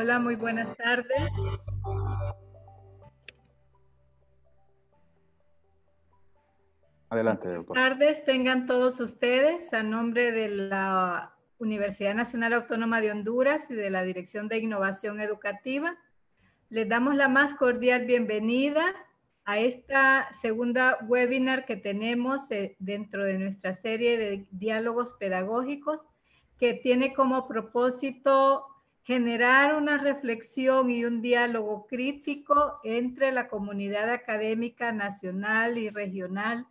Hola, muy buenas tardes. Adelante, Buenas doctor. tardes, tengan todos ustedes a nombre de la Universidad Nacional Autónoma de Honduras y de la Dirección de Innovación Educativa. Les damos la más cordial bienvenida a esta segunda webinar que tenemos dentro de nuestra serie de diálogos pedagógicos que tiene como propósito generar una reflexión y un diálogo crítico entre la comunidad académica nacional y regional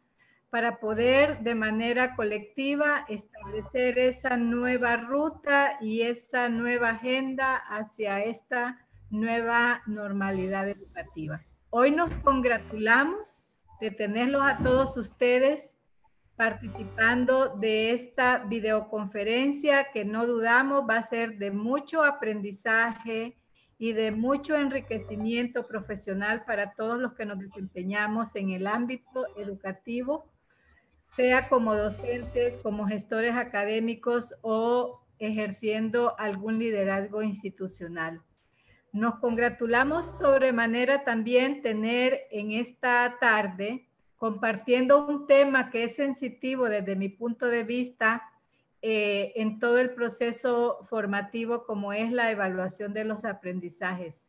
para poder de manera colectiva establecer esa nueva ruta y esa nueva agenda hacia esta nueva normalidad educativa. Hoy nos congratulamos de tenerlos a todos ustedes participando de esta videoconferencia que no dudamos va a ser de mucho aprendizaje y de mucho enriquecimiento profesional para todos los que nos desempeñamos en el ámbito educativo, sea como docentes, como gestores académicos o ejerciendo algún liderazgo institucional. Nos congratulamos sobremanera también tener en esta tarde compartiendo un tema que es sensitivo desde mi punto de vista en todo el proceso formativo como es la evaluación de los aprendizajes.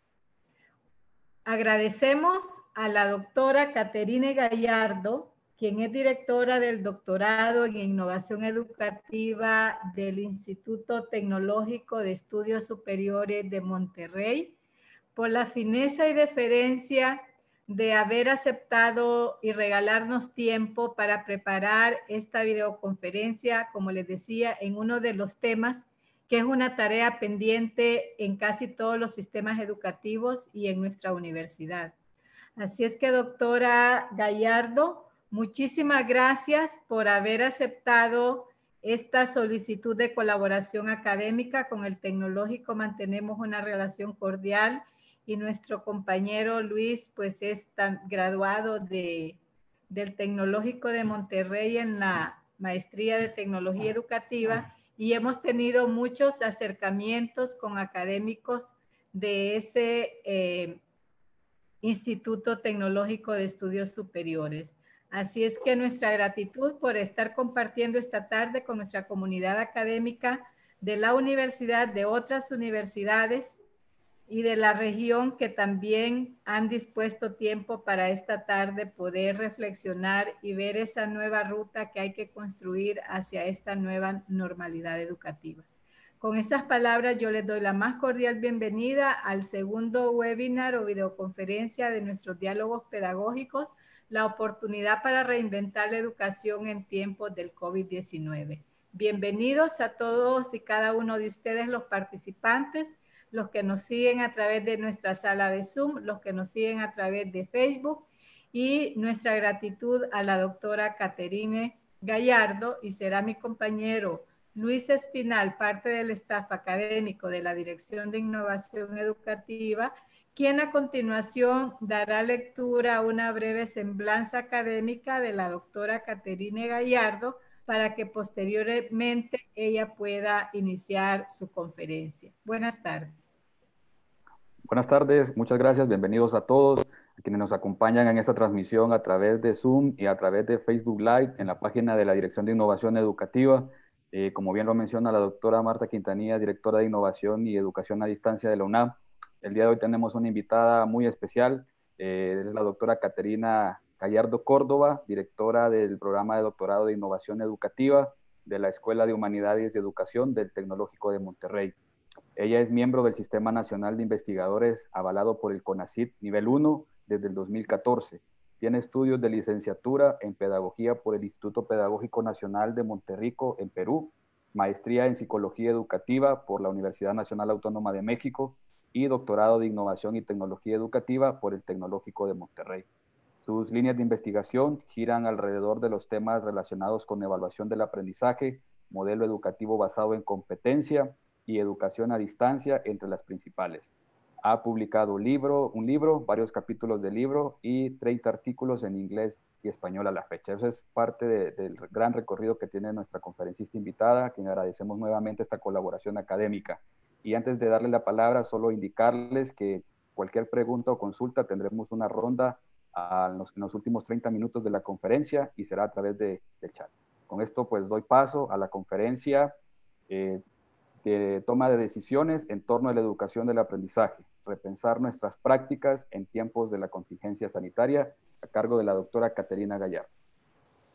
Agradecemos a la doctora Caterine Gallardo, quien es directora del doctorado en innovación educativa del Instituto Tecnológico de Estudios Superiores de Monterrey, por la fineza y deferencia de haber aceptado y regalarnos tiempo para preparar esta videoconferencia, como les decía, en uno de los temas que es una tarea pendiente en casi todos los sistemas educativos y en nuestra universidad. Así es que, doctora Gallardo, muchísimas gracias por haber aceptado esta solicitud de colaboración académica. Con el Tecnológico mantenemos una relación cordial y nuestro compañero Luis pues es graduado del Tecnológico de Monterrey en la maestría de tecnología educativa y hemos tenido muchos acercamientos con académicos de ese Instituto Tecnológico de Estudios Superiores. Así es que nuestra gratitud por estar compartiendo esta tarde con nuestra comunidad académica de la universidad, de otras universidades y de la región que también han dispuesto tiempo para esta tarde poder reflexionar y ver esa nueva ruta que hay que construir hacia esta nueva normalidad educativa. Con estas palabras yo les doy la más cordial bienvenida al segundo webinar o videoconferencia de nuestros diálogos pedagógicos, la oportunidad para reinventar la educación en tiempos del COVID-19. Bienvenidos a todos y cada uno de ustedes los participantes, los que nos siguen a través de nuestra sala de Zoom, los que nos siguen a través de Facebook y nuestra gratitud a la doctora Caterine Gallardo y será mi compañero Luis Espinal, parte del staff académico de la Dirección de Innovación Educativa, quien a continuación dará lectura a una breve semblanza académica de la doctora Caterine Gallardo para que posteriormente ella pueda iniciar su conferencia. Buenas tardes. Buenas tardes, muchas gracias, bienvenidos a todos, a quienes nos acompañan en esta transmisión a través de Zoom y a través de Facebook Live en la página de la Dirección de Innovación Educativa. Como bien lo menciona la doctora Marta Quintanilla, directora de Innovación y Educación a Distancia de la UNAM, el día de hoy tenemos una invitada muy especial, es la doctora Caterina Gallardo Córdoba, directora del programa de doctorado de Innovación Educativa de la Escuela de Humanidades y Educación del Tecnológico de Monterrey. Ella es miembro del Sistema Nacional de Investigadores avalado por el CONACYT nivel 1 desde el 2014. Tiene estudios de licenciatura en Pedagogía por el Instituto Pedagógico Nacional de Monterrico, en Perú, maestría en Psicología Educativa por la Universidad Nacional Autónoma de México y doctorado de Innovación y Tecnología Educativa por el Tecnológico de Monterrey. Sus líneas de investigación giran alrededor de los temas relacionados con evaluación del aprendizaje, modelo educativo basado en competencia y educación a distancia entre las principales. Ha publicado un libro, varios capítulos del libro y 30 artículos en inglés y español a la fecha. Eso es parte del gran recorrido que tiene nuestra conferencista invitada, a quien agradecemos nuevamente esta colaboración académica. Y antes de darle la palabra, solo indicarles que cualquier pregunta o consulta tendremos una ronda en los últimos 30 minutos de la conferencia y será a través del chat. Con esto pues doy paso a la conferencia de toma de decisiones en torno a la educación del aprendizaje, repensar nuestras prácticas en tiempos de la contingencia sanitaria, a cargo de la doctora Caterina Gallardo.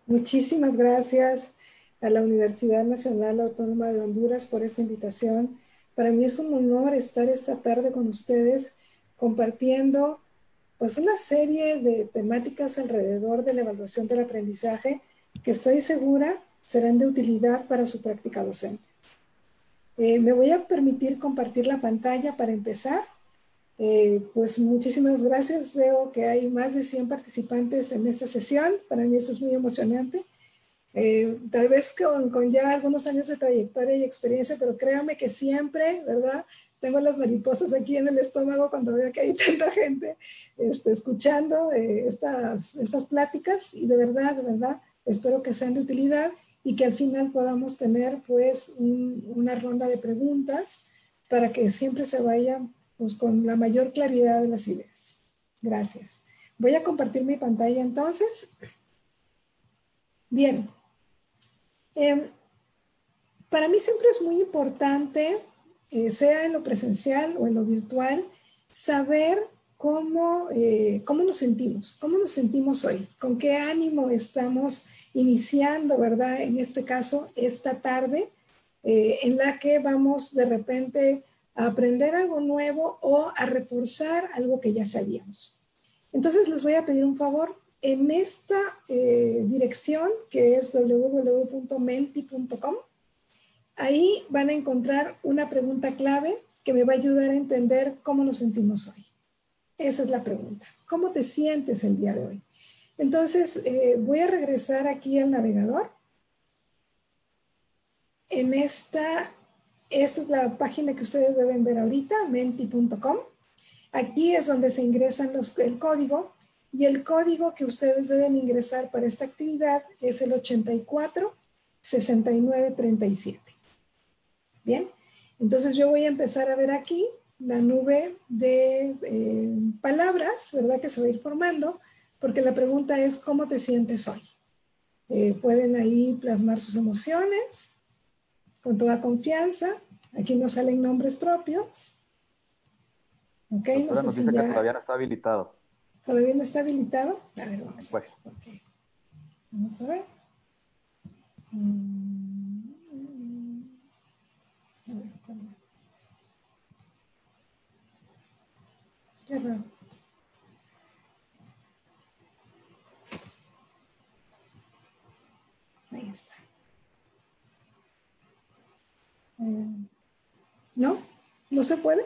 Muchísimas gracias a la Universidad Nacional Autónoma de Honduras por esta invitación. Para mí es un honor estar esta tarde con ustedes compartiendo pues una serie de temáticas alrededor de la evaluación del aprendizaje que estoy segura serán de utilidad para su práctica docente. Me voy a permitir compartir la pantalla para empezar. Pues muchísimas gracias. Veo que hay más de 100 participantes en esta sesión. Para mí eso es muy emocionante. Tal vez con ya algunos años de trayectoria y experiencia, pero créanme que siempre, ¿verdad? Tengo las mariposas aquí en el estómago cuando veo que hay tanta gente escuchando estas pláticas y de verdad, espero que sean de utilidad y que al final podamos tener pues una ronda de preguntas para que siempre se vayan pues, con la mayor claridad de las ideas. Gracias. Voy a compartir mi pantalla entonces. Bien. Para mí siempre es muy importante, sea en lo presencial o en lo virtual, saber cómo nos sentimos hoy, con qué ánimo estamos iniciando, ¿verdad? En este caso, esta tarde, en la que vamos de repente a aprender algo nuevo o a reforzar algo que ya sabíamos. Entonces les voy a pedir un favor. En esta dirección, que es www.menti.com, ahí van a encontrar una pregunta clave que me va a ayudar a entender cómo nos sentimos hoy. Esa es la pregunta. ¿Cómo te sientes el día de hoy? Entonces, voy a regresar aquí al navegador. Esta es la página que ustedes deben ver ahorita, menti.com. Aquí es donde se ingresan el código. Y el código que ustedes deben ingresar para esta actividad es el 846937. Bien, entonces yo voy a empezar a ver aquí la nube de palabras, ¿verdad? Que se va a ir formando, porque la pregunta es, ¿cómo te sientes hoy? Pueden ahí plasmar sus emociones con toda confianza. Aquí nos salen nombres propios. Ok, Doctora, nos dice que todavía no está habilitado. ¿Todavía no está habilitado? A ver, vamos a ver. Pues. Okay. Vamos a ver. A ver, qué raro. Ahí está. ¿No? ¿No se puede?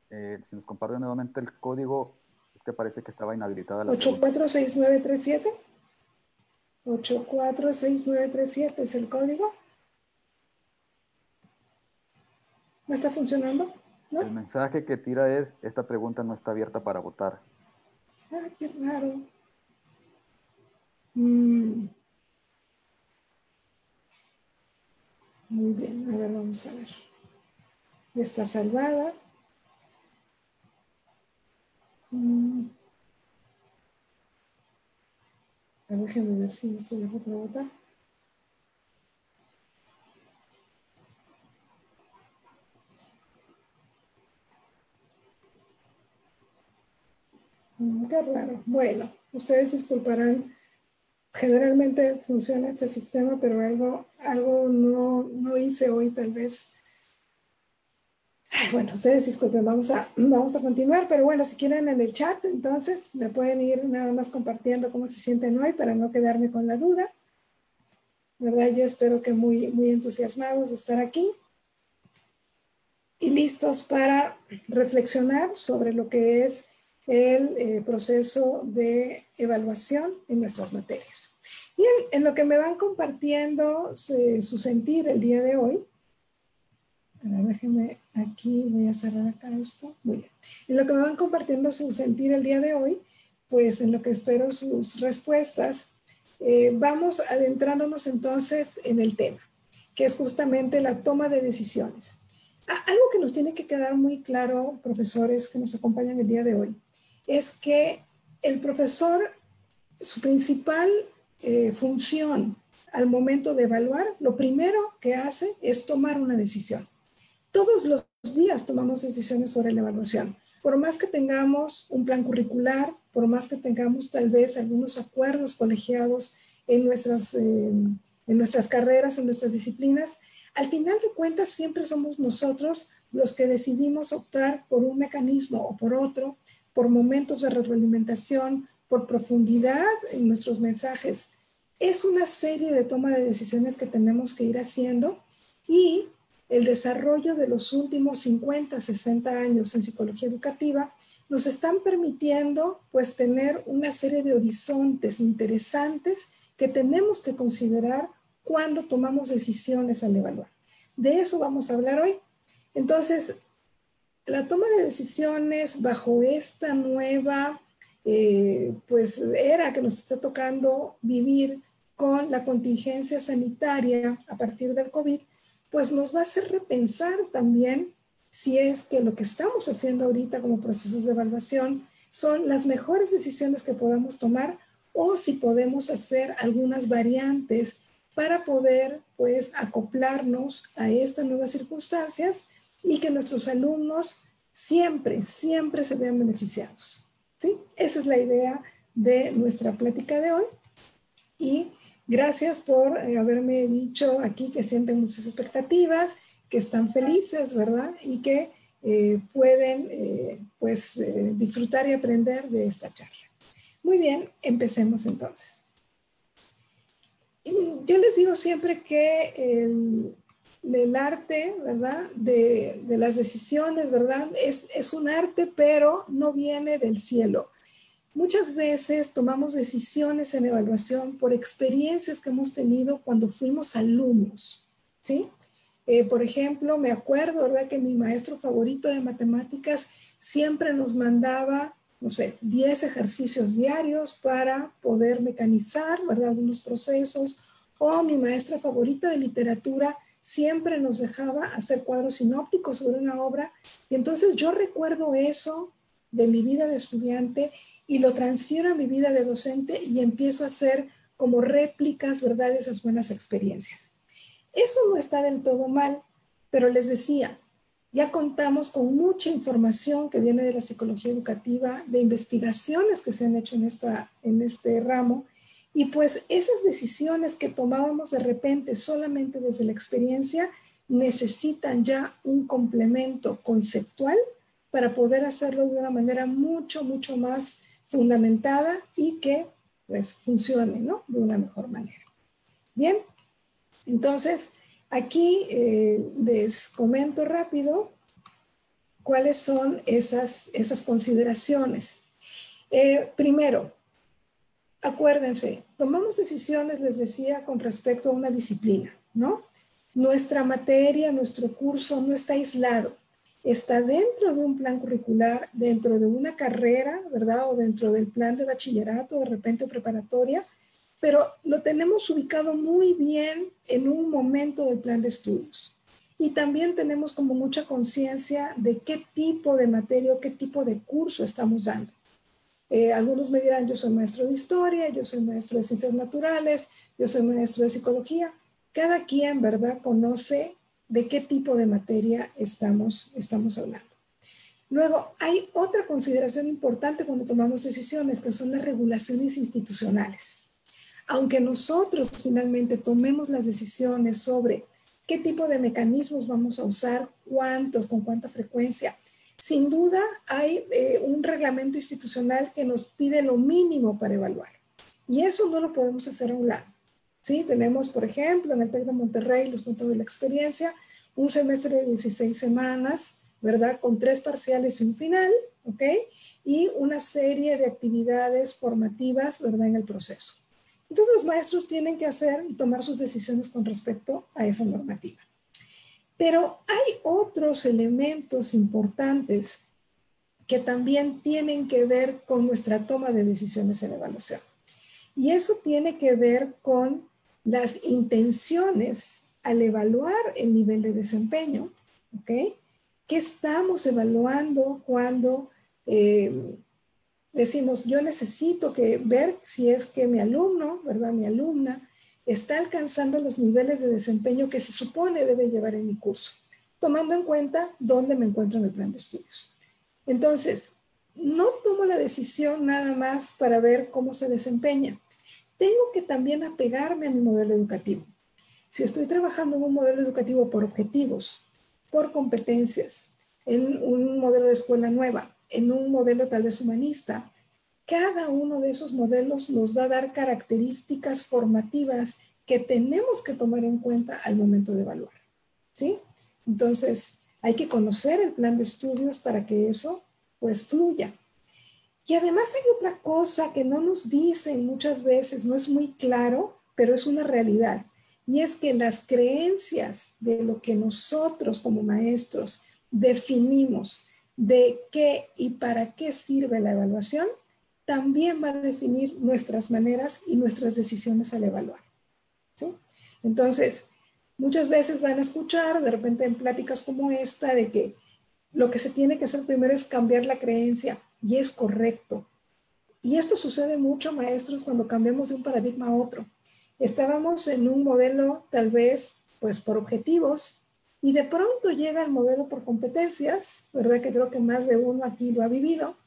Si nos comparte nuevamente el código, es que parece que estaba inhabilitada la 846937. 846937 es el código. ¿No está funcionando? ¿No? El mensaje que tira es, esta pregunta no está abierta para votar. Ah, qué raro. Muy bien, a ver, vamos a ver. Ya está salvada. Déjenme ver si esto deja para votar. Qué raro. Bueno, ustedes disculparán. Generalmente funciona este sistema, pero algo no hice hoy tal vez. Bueno, ustedes disculpen, vamos a continuar, pero bueno, si quieren en el chat, entonces me pueden ir nada más compartiendo cómo se sienten hoy para no quedarme con la duda. ¿Verdad? Yo espero que muy, muy entusiasmados de estar aquí y listos para reflexionar sobre lo que es el proceso de evaluación en nuestras materias. Bien, en lo que me van compartiendo su sentir el día de hoy, a ver, déjenme aquí, voy a cerrar acá esto. Muy bien. En lo que me van compartiendo su sentir el día de hoy, pues en lo que espero sus respuestas, vamos adentrándonos entonces en el tema, que es justamente la toma de decisiones. Algo que nos tiene que quedar muy claro, profesores que nos acompañan el día de hoy, es que el profesor, su principal función al momento de evaluar, lo primero que hace es tomar una decisión. Todos los días tomamos decisiones sobre la evaluación. Por más que tengamos un plan curricular, por más que tengamos tal vez algunos acuerdos colegiados en nuestras carreras, en nuestras disciplinas, al final de cuentas siempre somos nosotros los que decidimos optar por un mecanismo o por otro, por momentos de retroalimentación, por profundidad en nuestros mensajes. Es una serie de toma de decisiones que tenemos que ir haciendo, y el desarrollo de los últimos 50, 60 años en psicología educativa nos están permitiendo pues tener una serie de horizontes interesantes que tenemos que considerar cuando tomamos decisiones al evaluar. De eso vamos a hablar hoy. Entonces, la toma de decisiones bajo esta nueva pues era que nos está tocando vivir con la contingencia sanitaria a partir del COVID, pues nos va a hacer repensar también si es que lo que estamos haciendo ahorita como procesos de evaluación son las mejores decisiones que podamos tomar, o si podemos hacer algunas variantes para poder pues acoplarnos a estas nuevas circunstancias y que nuestros alumnos siempre se vean beneficiados. ¿Sí? Esa es la idea de nuestra plática de hoy, y gracias por haberme dicho aquí que sienten muchas expectativas, que están felices, ¿verdad? Y que pueden disfrutar y aprender de esta charla. Muy bien, empecemos entonces. Yo les digo siempre que el arte, ¿verdad? De las decisiones, ¿verdad? Es un arte, pero no viene del cielo. Muchas veces tomamos decisiones en evaluación por experiencias que hemos tenido cuando fuimos alumnos, ¿sí? Por ejemplo, me acuerdo, ¿verdad?, que mi maestro favorito de matemáticas siempre nos mandaba, no sé, 10 ejercicios diarios para poder mecanizar, ¿verdad?, algunos procesos. O mi maestra favorita de literatura siempre nos dejaba hacer cuadros sinópticos sobre una obra. Y entonces yo recuerdo eso de mi vida de estudiante y lo transfiero a mi vida de docente y empiezo a hacer como réplicas, ¿verdad?, de esas buenas experiencias. Eso no está del todo mal, pero les decía, ya contamos con mucha información que viene de la psicología educativa, de investigaciones que se han hecho en este ramo, y pues esas decisiones que tomábamos de repente solamente desde la experiencia necesitan ya un complemento conceptual para poder hacerlo de una manera mucho más fundamentada y que pues funcione, ¿no?, de una mejor manera. Bien, entonces aquí les comento rápido cuáles son esas consideraciones. Primero, acuérdense, tomamos decisiones, les decía, con respecto a una disciplina, ¿no? Nuestra materia, nuestro curso no está aislado. Está dentro de un plan curricular, dentro de una carrera, ¿verdad? O dentro del plan de bachillerato, de repente preparatoria, pero lo tenemos ubicado muy bien en un momento del plan de estudios. Y también tenemos como mucha conciencia de qué tipo de materia o qué tipo de curso estamos dando. Algunos me dirán, yo soy maestro de historia, yo soy maestro de ciencias naturales, yo soy maestro de psicología. Cada quien, ¿verdad?, conoce de qué tipo de materia estamos hablando. Luego, hay otra consideración importante cuando tomamos decisiones, que son las regulaciones institucionales. Aunque nosotros finalmente tomemos las decisiones sobre qué tipo de mecanismos vamos a usar, cuántos, con cuánta frecuencia, sin duda hay un reglamento institucional que nos pide lo mínimo para evaluar. Y eso no lo podemos hacer a un lado. ¿Sí? Tenemos, por ejemplo, en el TEC de Monterrey, les cuento de la experiencia, un semestre de 16 semanas, ¿verdad?, con 3 parciales y un final, ¿ok? Y una serie de actividades formativas, ¿verdad?, en el proceso. Entonces los maestros tienen que hacer y tomar sus decisiones con respecto a esa normativa. Pero hay otros elementos importantes que también tienen que ver con nuestra toma de decisiones en evaluación. Y eso tiene que ver con las intenciones al evaluar el nivel de desempeño, ¿ok? ¿Qué estamos evaluando cuando decimos, yo necesito ver si es que mi alumno, ¿verdad? Mi alumna está alcanzando los niveles de desempeño que se supone debe llevar en mi curso, tomando en cuenta dónde me encuentro en el plan de estudios. Entonces, no tomo la decisión nada más para ver cómo se desempeña. Tengo que también apegarme a mi modelo educativo. Si estoy trabajando en un modelo educativo por objetivos, por competencias, en un modelo de escuela nueva, en un modelo tal vez humanista, cada uno de esos modelos nos va a dar características formativas que tenemos que tomar en cuenta al momento de evaluar, ¿sí? Entonces, hay que conocer el plan de estudios para que eso, pues, fluya. Y además hay otra cosa que no nos dicen muchas veces, no es muy claro, pero es una realidad. Y es que las creencias de lo que nosotros como maestros definimos de qué y para qué sirve la evaluación, también va a definir nuestras maneras y nuestras decisiones al evaluar, ¿sí? Entonces, muchas veces van a escuchar de repente en pláticas como esta de que lo que se tiene que hacer primero es cambiar la creencia, y es correcto. Y esto sucede mucho, maestros, cuando cambiamos de un paradigma a otro. Estábamos en un modelo tal vez pues por objetivos y de pronto llega el modelo por competencias, ¿verdad? Que creo que más de uno aquí lo ha vivido.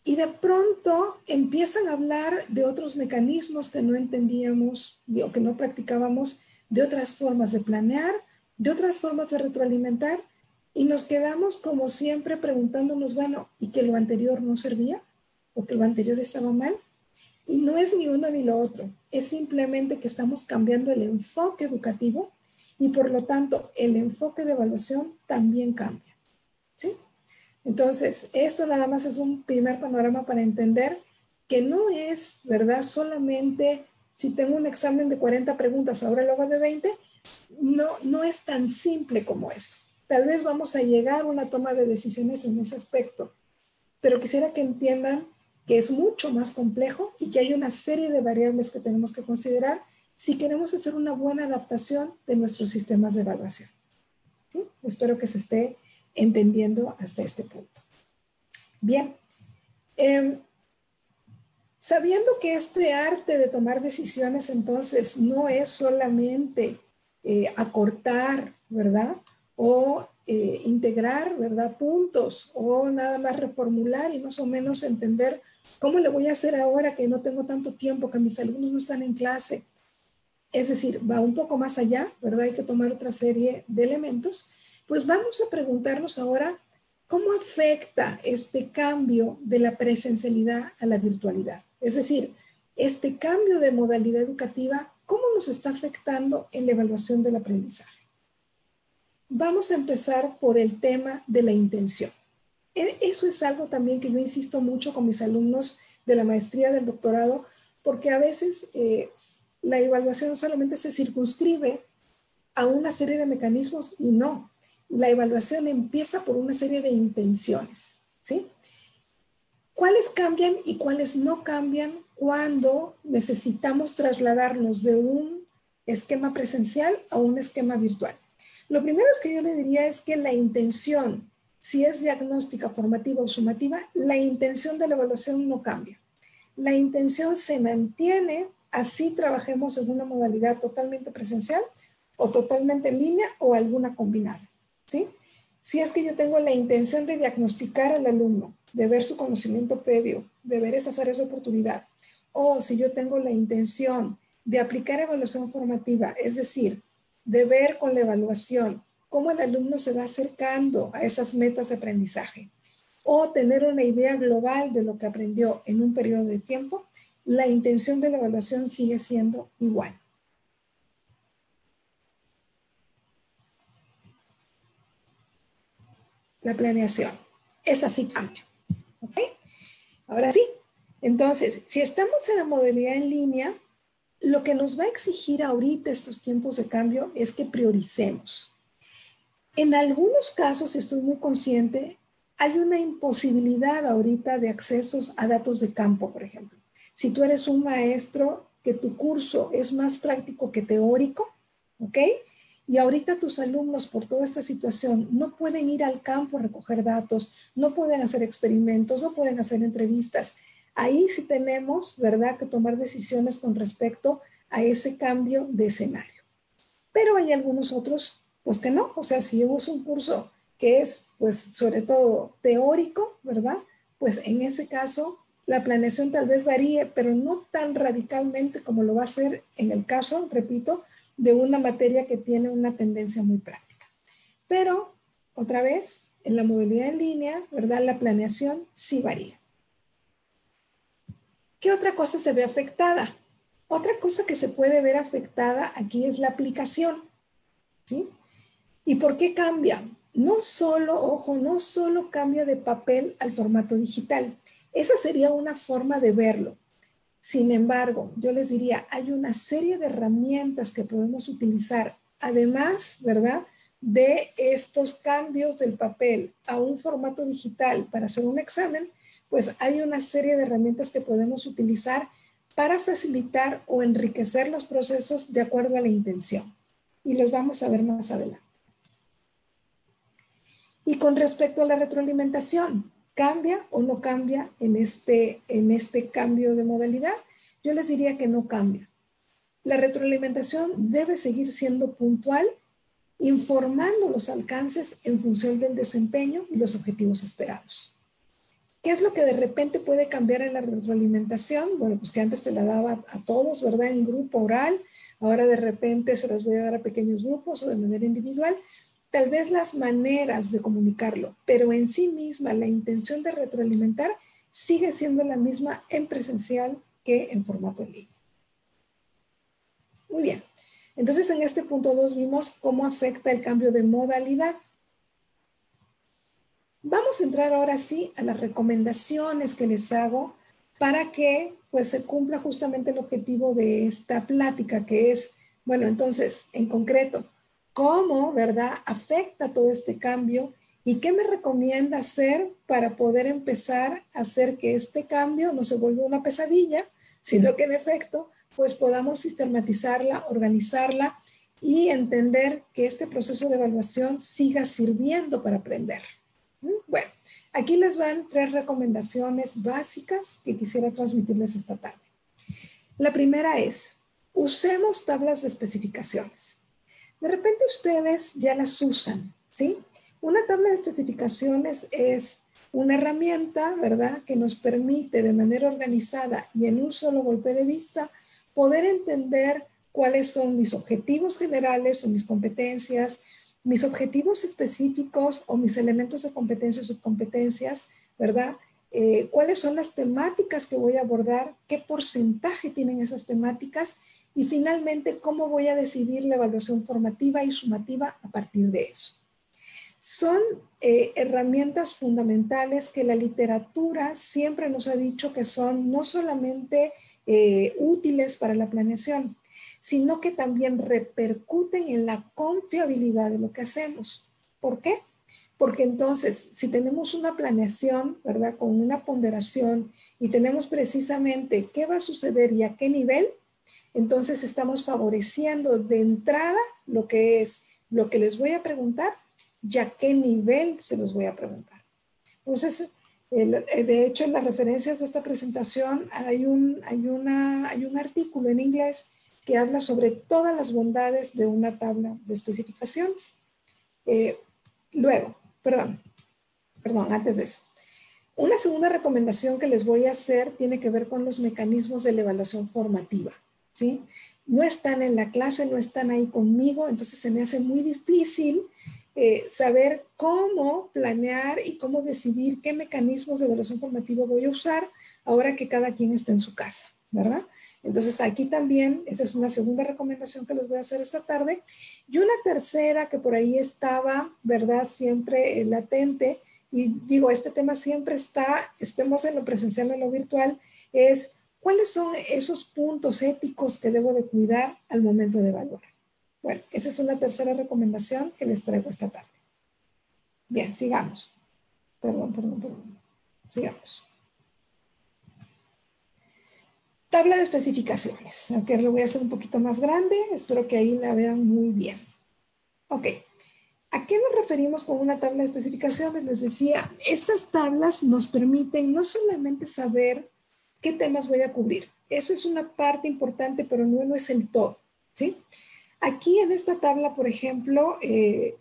Y de pronto empiezan a hablar de otros mecanismos que no entendíamos o que no practicábamos, de otras formas de planear, de otras formas de retroalimentar, y nos quedamos como siempre preguntándonos, bueno, ¿y que lo anterior no servía? ¿O que lo anterior estaba mal? Y no es ni uno ni lo otro, es simplemente que estamos cambiando el enfoque educativo y por lo tanto el enfoque de evaluación también cambia, ¿sí? Entonces, esto nada más es un primer panorama para entender que no es, ¿verdad? Solamente si tengo un examen de 40 preguntas, ahora lo hago de 20, no es tan simple como eso. Tal vez vamos a llegar a una toma de decisiones en ese aspecto, pero quisiera que entiendan que es mucho más complejo y que hay una serie de variables que tenemos que considerar si queremos hacer una buena adaptación de nuestros sistemas de evaluación, ¿sí? Espero que se esté entendiendo hasta este punto. Bien, sabiendo que este arte de tomar decisiones entonces no es solamente acortar, ¿verdad? O integrar, ¿verdad? Puntos o nada más reformular y más o menos entender cómo le voy a hacer ahora que no tengo tanto tiempo, que mis alumnos no están en clase. Es decir, va un poco más allá, ¿verdad? Hay que tomar otra serie de elementos. Pues vamos a preguntarnos ahora, ¿cómo afecta este cambio de la presencialidad a la virtualidad? Es decir, este cambio de modalidad educativa, ¿cómo nos está afectando en la evaluación del aprendizaje? Vamos a empezar por el tema de la intención. Eso es algo también que yo insisto mucho con mis alumnos de la maestría, del doctorado, porque a veces la evaluación solamente se circunscribe a una serie de mecanismos y no. La evaluación empieza por una serie de intenciones, ¿sí? ¿Cuáles cambian y cuáles no cambian cuando necesitamos trasladarnos de un esquema presencial a un esquema virtual? Lo primero es que yo le diría es que la intención, si es diagnóstica, formativa o sumativa, la intención de la evaluación no cambia. La intención se mantiene, así trabajemos en una modalidad totalmente presencial o totalmente en línea o alguna combinada, ¿sí? Si es que yo tengo la intención de diagnosticar al alumno, de ver su conocimiento previo, de ver esas áreas de oportunidad, o si yo tengo la intención de aplicar evaluación formativa, es decir, de ver con la evaluación cómo el alumno se va acercando a esas metas de aprendizaje, o tener una idea global de lo que aprendió en un periodo de tiempo, la intención de la evaluación sigue siendo igual. La planeación. Esa sí cambia. ¿Ok? Ahora sí. Entonces, si estamos en la modalidad en línea, lo que nos va a exigir ahorita estos tiempos de cambio es que prioricemos. En algunos casos, estoy muy consciente, hay una imposibilidad ahorita de accesos a datos de campo, por ejemplo. Si tú eres un maestro que tu curso es más práctico que teórico, ¿ok? Y ahorita tus alumnos, por toda esta situación, no pueden ir al campo a recoger datos, no pueden hacer experimentos, no pueden hacer entrevistas. Ahí sí tenemos, ¿verdad?, que tomar decisiones con respecto a ese cambio de escenario. Pero hay algunos otros, pues que no. O sea, si es un curso que es, pues, sobre todo teórico, ¿verdad?, pues en ese caso la planeación tal vez varíe, pero no tan radicalmente como lo va a ser en el caso, repito, de una materia que tiene una tendencia muy práctica. Pero, otra vez, en la modalidad en línea, ¿verdad?, la planeación sí varía. ¿Qué otra cosa se ve afectada? Otra cosa que se puede ver afectada aquí es la aplicación, ¿sí? ¿Y por qué cambia? No solo, ojo, no solo cambia de papel al formato digital. Esa sería una forma de verlo. Sin embargo, yo les diría, hay una serie de herramientas que podemos utilizar, además, ¿verdad?, de estos cambios del papel a un formato digital para hacer un examen, pues hay una serie de herramientas que podemos utilizar para facilitar o enriquecer los procesos de acuerdo a la intención. Y los vamos a ver más adelante. Y con respecto a la retroalimentación, ¿cambia o no cambia en este cambio de modalidad? Yo les diría que no cambia. La retroalimentación debe seguir siendo puntual, informando los alcances en función del desempeño y los objetivos esperados. ¿Qué es lo que de repente puede cambiar en la retroalimentación? Bueno, pues que antes se la daba a todos, ¿verdad?, en grupo oral. Ahora de repente se las voy a dar a pequeños grupos o de manera individual. Tal vez las maneras de comunicarlo, pero en sí misma la intención de retroalimentar sigue siendo la misma en presencial que en formato en línea. Muy bien. Entonces, en este punto 2 vimos cómo afecta el cambio de modalidad. Vamos a entrar ahora sí a las recomendaciones que les hago para que pues se cumpla justamente el objetivo de esta plática, que es, bueno, entonces, en concreto, cómo, ¿verdad?, afecta todo este cambio y qué me recomienda hacer para poder empezar a hacer que este cambio no se vuelva una pesadilla, sino que en efecto, pues podamos sistematizarla, organizarla y entender que este proceso de evaluación siga sirviendo para aprender. Bueno, aquí les van 3 recomendaciones básicas que quisiera transmitirles esta tarde. La primera es, usemos tablas de especificaciones. De repente ustedes ya las usan, ¿sí? Una tabla de especificaciones es una herramienta, ¿verdad?, que nos permite de manera organizada y en un solo golpe de vista poder entender cuáles son mis objetivos generales o mis competencias, mis objetivos específicos o mis elementos de competencias o subcompetencias, ¿verdad? Cuáles son las temáticas que voy a abordar, qué porcentaje tienen esas temáticas y finalmente cómo voy a decidir la evaluación formativa y sumativa a partir de eso. Son herramientas fundamentales que la literatura siempre nos ha dicho que son no solamente útiles para la planeación, sino que también repercuten en la confiabilidad de lo que hacemos. ¿Por qué? Porque entonces, si tenemos una planeación, ¿verdad?, con una ponderación y tenemos precisamente qué va a suceder y a qué nivel, entonces estamos favoreciendo de entrada lo que es lo que les voy a preguntar y a qué nivel se los voy a preguntar. Entonces, de hecho, en las referencias de esta presentación hay un artículo en inglés que habla sobre todas las bondades de una tabla de especificaciones. Luego, antes de eso. Una segunda recomendación que les voy a hacer tiene que ver con los mecanismos de la evaluación formativa, ¿sí? No están en la clase, no están ahí conmigo, entonces se me hace muy difícil saber cómo planear y cómo decidir qué mecanismos de evaluación formativa voy a usar ahora que cada quien está en su casa, ¿verdad? Entonces aquí también, esa es una segunda recomendación que les voy a hacer esta tarde. Y una tercera que por ahí estaba, ¿verdad?, siempre latente, y digo, este tema siempre está, estemos en lo presencial o en lo virtual, es ¿cuáles son esos puntos éticos que debo de cuidar al momento de evaluar? Bueno, esa es una tercera recomendación que les traigo esta tarde. Bien, sigamos. Perdón. Sigamos. Tabla de especificaciones. Aunque lo voy a hacer un poquito más grande, espero que ahí la vean muy bien. Ok. ¿A qué nos referimos con una tabla de especificaciones? Les decía, estas tablas nos permiten no solamente saber qué temas voy a cubrir. Eso es una parte importante, pero no es el todo, ¿sí? Aquí en esta tabla, por ejemplo,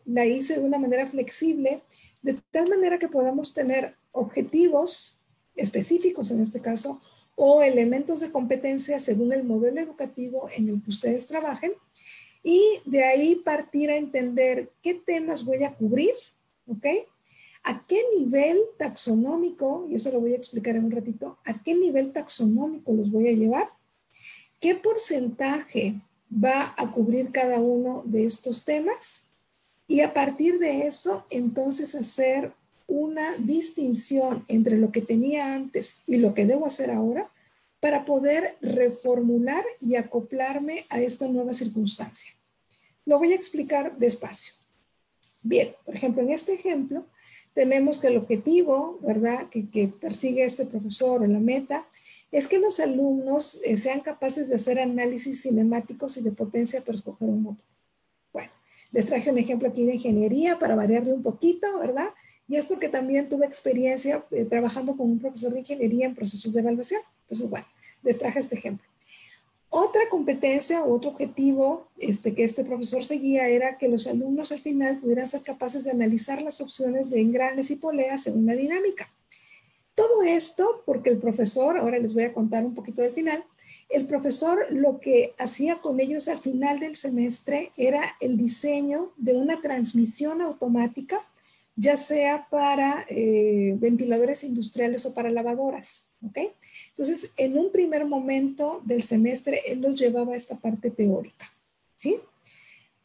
la hice de una manera flexible, de tal manera que podamos tener objetivos específicos en este caso, o elementos de competencia según el modelo educativo en el que ustedes trabajen, y de ahí partir a entender qué temas voy a cubrir, ¿ok? ¿A qué nivel taxonómico, y eso lo voy a explicar en un ratito, a qué nivel taxonómico los voy a llevar? ¿Qué porcentaje va a cubrir cada uno de estos temas? Y a partir de eso, entonces hacer una distinción entre lo que tenía antes y lo que debo hacer ahora para poder reformular y acoplarme a esta nueva circunstancia. Lo voy a explicar despacio. Bien, por ejemplo, en este ejemplo tenemos que el objetivo, ¿verdad?, que persigue este profesor o la meta es que los alumnos sean capaces de hacer análisis cinemáticos y de potencia para escoger un motor. Bueno, les traje un ejemplo aquí de ingeniería para variarle un poquito, ¿verdad? Y es porque también tuve experiencia trabajando con un profesor de ingeniería en procesos de evaluación. Entonces, bueno, les traje este ejemplo. Otra competencia o otro objetivo que este profesor seguía era que los alumnos al final pudieran ser capaces de analizar las opciones de engranes y poleas según la dinámica. Todo esto porque el profesor, ahora les voy a contar un poquito del final, el profesor lo que hacía con ellos al final del semestre era el diseño de una transmisión automática, ya sea para ventiladores industriales o para lavadoras, ¿ok? Entonces, en un primer momento del semestre, él los llevaba a esta parte teórica, ¿sí?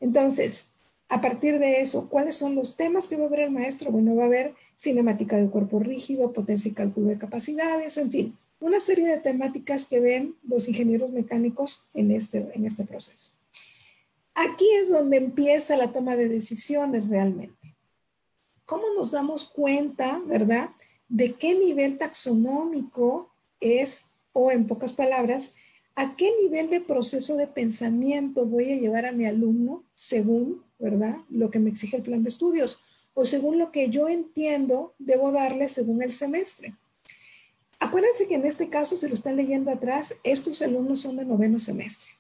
Entonces, a partir de eso, ¿cuáles son los temas que va a ver el maestro? Bueno, va a haber cinemática de cuerpo rígido, potencia y cálculo de capacidades, en fin, una serie de temáticas que ven los ingenieros mecánicos en este proceso. Aquí es donde empieza la toma de decisiones realmente. ¿Cómo nos damos cuenta, verdad, de qué nivel taxonómico es, o en pocas palabras, a qué nivel de proceso de pensamiento voy a llevar a mi alumno según, verdad, lo que me exige el plan de estudios o según lo que yo entiendo debo darle según el semestre? Acuérdense que en este caso, se lo están leyendo atrás, estos alumnos son de 9º semestre.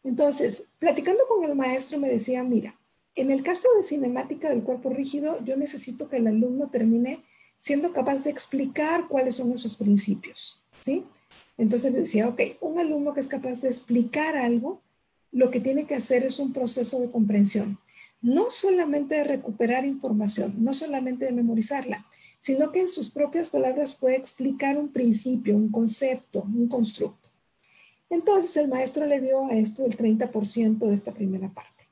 Entonces, platicando con el maestro me decía, mira, en el caso de cinemática del cuerpo rígido, yo necesito que el alumno termine siendo capaz de explicar cuáles son esos principios, ¿sí? Entonces le decía, ok, un alumno que es capaz de explicar algo, lo que tiene que hacer es un proceso de comprensión. No solamente de recuperar información, no solamente de memorizarla, sino que en sus propias palabras puede explicar un principio, un concepto, un constructo. Entonces el maestro le dio a esto el 30% de esta primera parte,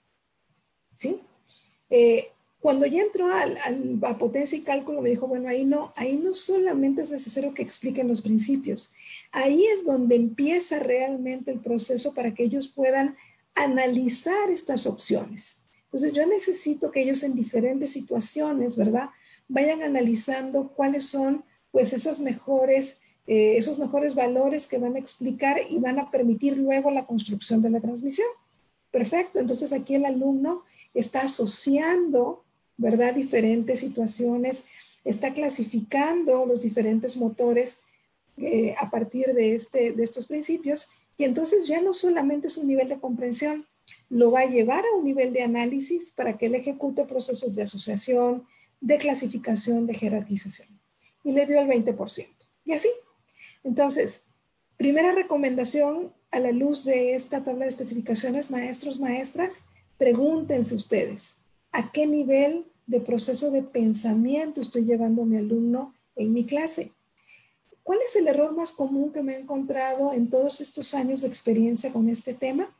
¿sí? Cuando ya entró a potencia y cálculo, me dijo, bueno, ahí no solamente es necesario que expliquen los principios. Ahí es donde empieza realmente el proceso para que ellos puedan analizar estas opciones. Entonces yo necesito que ellos en diferentes situaciones, ¿verdad?, vayan analizando cuáles son, pues, esos mejores valores que van a explicar y van a permitir luego la construcción de la transmisión. Perfecto, entonces aquí el alumno está asociando, ¿verdad?, diferentes situaciones, está clasificando los diferentes motores a partir de estos principios, y entonces ya no solamente es un nivel de comprensión, lo va a llevar a un nivel de análisis para que él ejecute procesos de asociación, de clasificación, de jerarquización. Y le dio el 20%. Y así. Entonces, primera recomendación a la luz de esta tabla de especificaciones, maestros, maestras, pregúntense ustedes, ¿a qué nivel de proceso de pensamiento estoy llevando a mi alumno en mi clase? ¿Cuál es el error más común que me he encontrado en todos estos años de experiencia con este tema?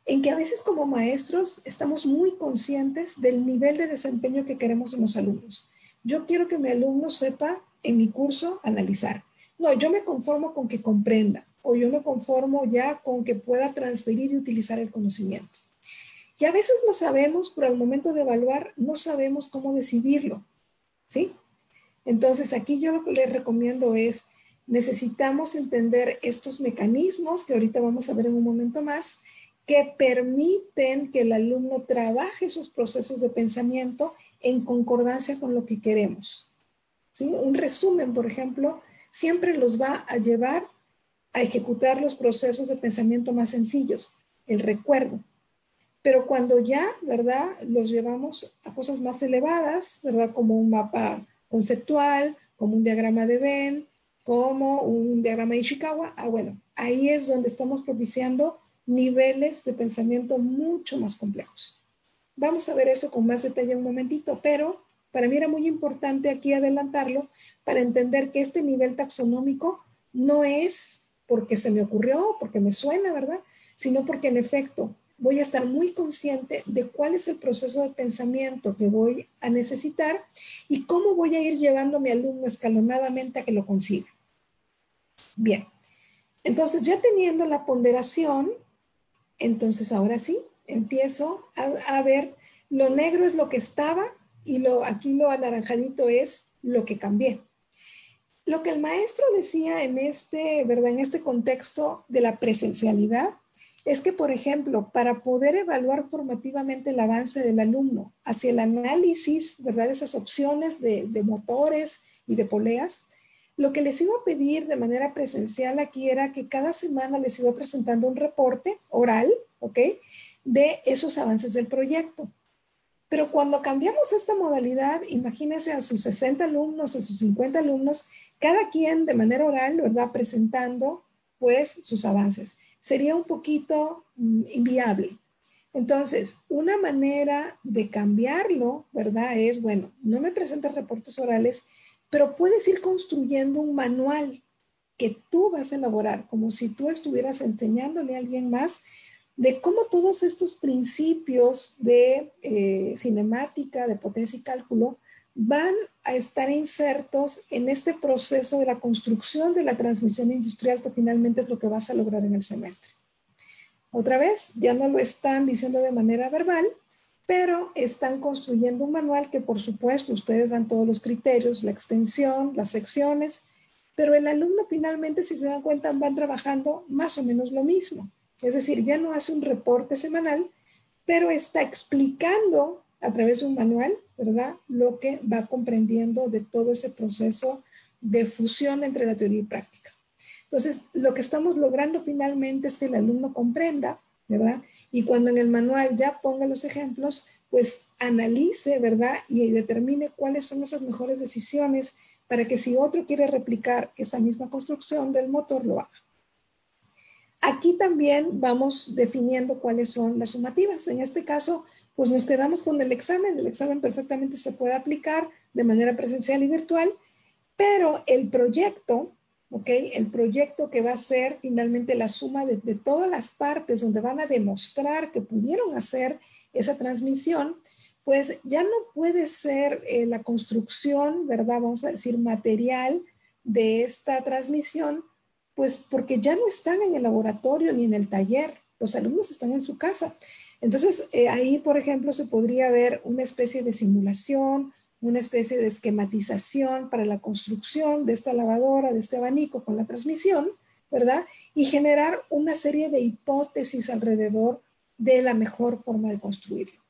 En que a veces como maestros estamos muy conscientes del nivel de desempeño que queremos en los alumnos. Yo quiero que mi alumno sepa en mi curso analizar. No, yo me conformo con que comprenda, o yo me conformo ya con que pueda transferir y utilizar el conocimiento. Y a veces lo sabemos, pero al momento de evaluar no sabemos cómo decidirlo, ¿sí? Entonces aquí yo lo que les recomiendo es, necesitamos entender estos mecanismos que ahorita vamos a ver en un momento más, que permiten que el alumno trabaje esos procesos de pensamiento en concordancia con lo que queremos. ¿Sí? Un resumen, por ejemplo, siempre los va a llevar a ejecutar los procesos de pensamiento más sencillos, el recuerdo. Pero cuando ya, ¿verdad?, los llevamos a cosas más elevadas, ¿verdad?, como un mapa conceptual, como un diagrama de Venn, como un diagrama de Ishikawa, bueno, ahí es donde estamos propiciando niveles de pensamiento mucho más complejos. Vamos a ver eso con más detalle un momentito, pero para mí era muy importante aquí adelantarlo para entender que este nivel taxonómico no es porque se me ocurrió, porque me suena, ¿verdad?, sino porque en efecto voy a estar muy consciente de cuál es el proceso de pensamiento que voy a necesitar y cómo voy a ir llevando a mi alumno escalonadamente a que lo consiga. Bien, entonces ya teniendo la ponderación, entonces ahora sí, empiezo a ver, lo negro es lo que estaba y aquí lo anaranjadito es lo que cambié. Lo que el maestro decía ¿verdad?, en este contexto de la presencialidad, es que, por ejemplo, para poder evaluar formativamente el avance del alumno hacia el análisis, ¿verdad?, de esas opciones de motores y de poleas, lo que les iba a pedir de manera presencial aquí era que cada semana les iba presentando un reporte oral, ¿ok?, de esos avances del proyecto. Pero cuando cambiamos esta modalidad, imagínense a sus 60 alumnos, a sus 50 alumnos, cada quien de manera oral, ¿verdad?, presentando pues sus avances. Sería un poquito inviable. Entonces, una manera de cambiarlo, ¿verdad?, es, bueno, no me presentas reportes orales, pero puedes ir construyendo un manual que tú vas a elaborar, como si tú estuvieras enseñándole a alguien más de cómo todos estos principios de cinemática, de potencia y cálculo van a estar insertos en este proceso de la construcción de la transmisión industrial, que finalmente es lo que vas a lograr en el semestre. Otra vez, ya no lo están diciendo de manera verbal, pero están construyendo un manual que, por supuesto, ustedes dan todos los criterios, la extensión, las secciones, pero el alumno finalmente, si se dan cuenta, van trabajando más o menos lo mismo. Es decir, ya no hace un reporte semanal, pero está explicando a través de un manual, ¿verdad?, lo que va comprendiendo de todo ese proceso de fusión entre la teoría y práctica. Entonces, lo que estamos logrando finalmente es que el alumno comprenda, ¿verdad?, y cuando en el manual ya ponga los ejemplos, pues analice, ¿verdad?, y determine cuáles son esas mejores decisiones para que si otro quiere replicar esa misma construcción del motor, lo haga. Aquí también vamos definiendo cuáles son las sumativas. En este caso, pues nos quedamos con el examen. El examen perfectamente se puede aplicar de manera presencial y virtual, pero el proyecto, ¿ok?, el proyecto que va a ser finalmente la suma de todas las partes donde van a demostrar que pudieron hacer esa transmisión, pues ya no puede ser la construcción, ¿verdad?, vamos a decir material de esta transmisión, pues porque ya no están en el laboratorio ni en el taller, los alumnos están en su casa. Entonces, ahí, por ejemplo, se podría ver una especie de simulación, una especie de esquematización para la construcción de esta lavadora, de este abanico con la transmisión, ¿verdad?, y generar una serie de hipótesis alrededor de la mejor forma de construirlo.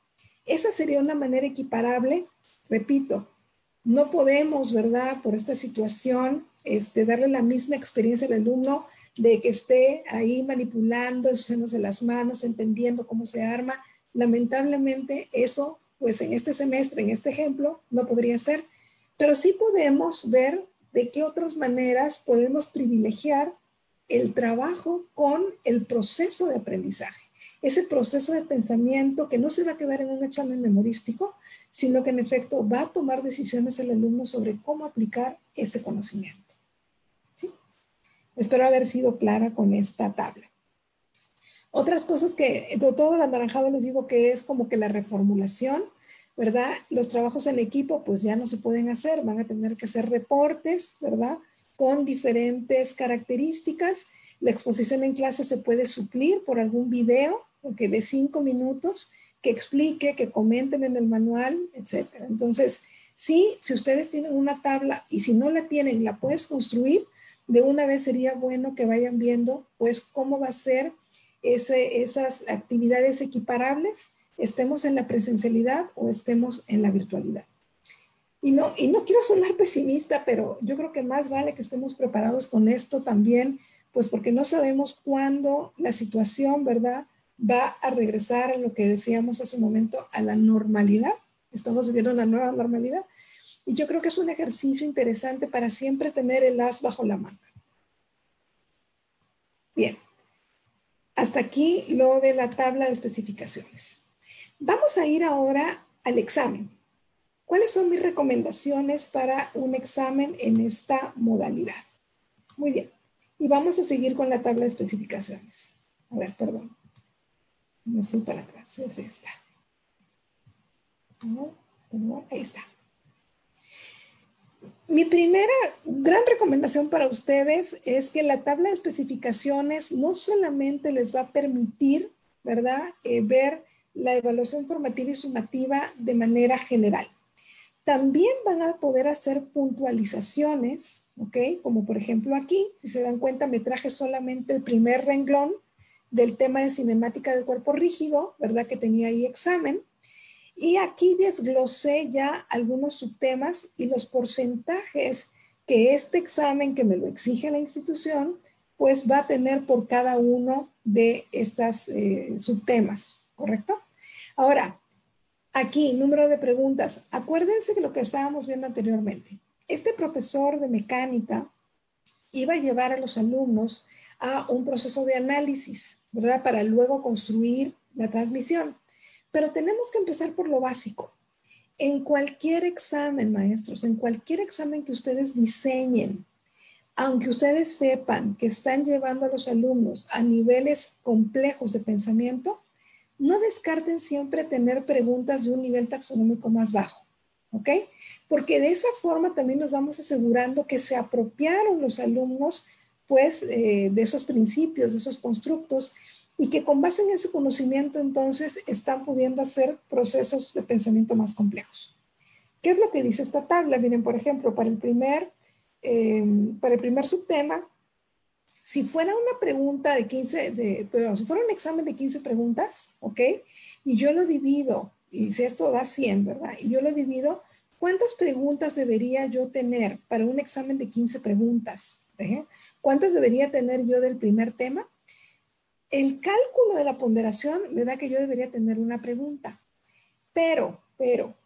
Esa sería una manera equiparable, repito, no podemos, ¿verdad?, por esta situación, darle la misma experiencia al alumno de que esté ahí manipulando, ensuciándose las manos, entendiendo cómo se arma. Lamentablemente eso, pues en este semestre, en este ejemplo, no podría ser, pero sí podemos ver de qué otras maneras podemos privilegiar el trabajo con el proceso de aprendizaje. Ese proceso de pensamiento que no se va a quedar en un examen memorístico, sino que en efecto va a tomar decisiones el alumno sobre cómo aplicar ese conocimiento. ¿Sí? Espero haber sido clara con esta tabla. Otras cosas que, todo el anaranjado les digo que es como que la reformulación, ¿verdad? Los trabajos en equipo pues ya no se pueden hacer, van a tener que hacer reportes, ¿verdad?, con diferentes características. La exposición en clase se puede suplir por algún video, okay, de 5 minutos, que explique, que comenten en el manual, etc. Entonces, sí, si ustedes tienen una tabla y si no la tienen, la puedes construir, de una vez sería bueno que vayan viendo pues cómo va a ser esas actividades equiparables, estemos en la presencialidad o estemos en la virtualidad. Y no quiero sonar pesimista, pero yo creo que más vale que estemos preparados con esto también, pues porque no sabemos cuándo la situación, ¿verdad?, va a regresar a lo que decíamos hace un momento, a la normalidad. Estamos viviendo una nueva normalidad. Y yo creo que es un ejercicio interesante para siempre tener el as bajo la manga. Bien, hasta aquí lo de la tabla de especificaciones. Vamos a ir ahora al examen. ¿Cuáles son mis recomendaciones para un examen en esta modalidad? Muy bien. Y vamos a seguir con la tabla de especificaciones. A ver, perdón. Me fui para atrás. Es esta. No, perdón, ahí está. Mi primera gran recomendación para ustedes es que la tabla de especificaciones no solamente les va a permitir, ¿verdad?, ver la evaluación formativa y sumativa de manera general. También van a poder hacer puntualizaciones, ¿ok? Como por ejemplo aquí, si se dan cuenta, me traje solamente el primer renglón del tema de cinemática de cuerpo rígido, ¿verdad?, que tenía ahí examen. Y aquí desglosé ya algunos subtemas y los porcentajes que este examen, que me lo exige la institución, pues va a tener por cada uno de estas subtemas, ¿correcto? Ahora, aquí, número de preguntas. Acuérdense de lo que estábamos viendo anteriormente. Este profesor de mecánica iba a llevar a los alumnos a un proceso de análisis, ¿verdad?, para luego construir la transmisión. Pero tenemos que empezar por lo básico. En cualquier examen, maestros, en cualquier examen que ustedes diseñen, aunque ustedes sepan que están llevando a los alumnos a niveles complejos de pensamiento, no descarten siempre tener preguntas de un nivel taxonómico más bajo, ¿ok? Porque de esa forma también nos vamos asegurando que se apropiaron los alumnos, pues, de esos principios, de esos constructos, y que con base en ese conocimiento entonces están pudiendo hacer procesos de pensamiento más complejos. ¿Qué es lo que dice esta tabla? Miren, por ejemplo, para el primer subtema, si fuera una pregunta si fuera un examen de 15 preguntas, ¿ok? Y yo lo divido, y si esto da 100, ¿verdad? Y yo lo divido, ¿cuántas preguntas debería yo tener para un examen de 15 preguntas? ¿Cuántas debería tener yo del primer tema? El cálculo de la ponderación me da que yo debería tener una pregunta, pero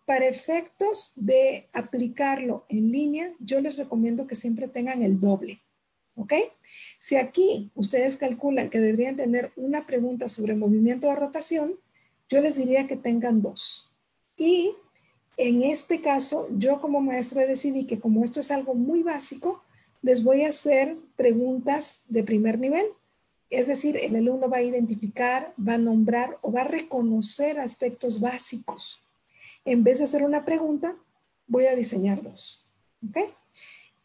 para efectos de aplicarlo en línea, yo les recomiendo que siempre tengan el doble, ¿ok? Si aquí ustedes calculan que deberían tener una pregunta sobre movimiento de rotación, yo les diría que tengan 2. Y en este caso, yo como maestra decidí que como esto es algo muy básico, les voy a hacer preguntas de primer nivel. Es decir, el alumno va a identificar, va a nombrar o va a reconocer aspectos básicos. En vez de hacer una pregunta, voy a diseñar 2. ¿Ok?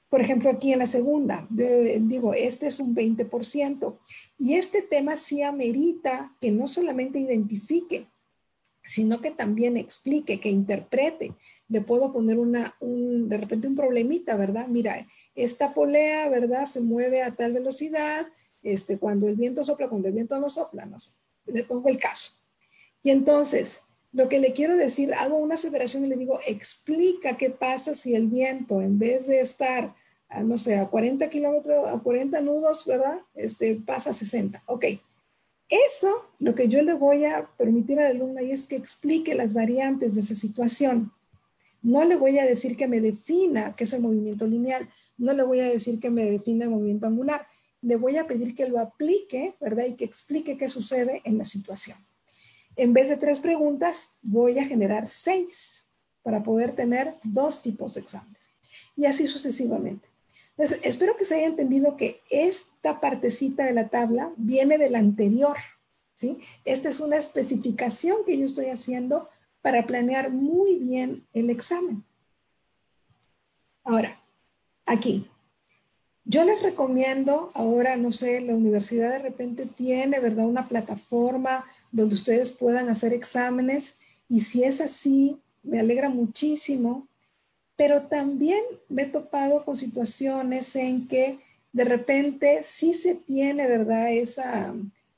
Por ejemplo, aquí en la segunda, digo, este es un 20%. Y este tema sí amerita que no solamente identifique, sino que también explique, que interprete. Le puedo poner de repente un problemita, ¿verdad? Mira, esta polea, ¿verdad?, se mueve a tal velocidad, cuando el viento sopla, cuando el viento no sopla, no sé. Le pongo el caso. Y entonces, lo que le quiero decir, hago una aseveración y le digo, explica qué pasa si el viento, en vez de estar, no sé, a 40 kilómetros, a 40 nudos, ¿verdad?, pasa a 60. Ok. Eso, lo que yo le voy a permitir al alumno es que explique las variantes de esa situación. No le voy a decir que me defina qué es el movimiento lineal. No le voy a decir que me defina el movimiento angular. Le voy a pedir que lo aplique, ¿verdad? Y que explique qué sucede en la situación. En vez de 3 preguntas, voy a generar 6 para poder tener 2 tipos de exámenes. Y así sucesivamente. Entonces, espero que se haya entendido que esta partecita de la tabla viene de la anterior, ¿sí? Esta es una especificación que yo estoy haciendo para planear muy bien el examen. Ahora, aquí. Yo les recomiendo, ahora, no sé, la universidad de repente tiene, ¿verdad?, una plataforma donde ustedes puedan hacer exámenes, y si es así, me alegra muchísimo, pero también me he topado con situaciones en que de repente sí se tiene, ¿verdad?,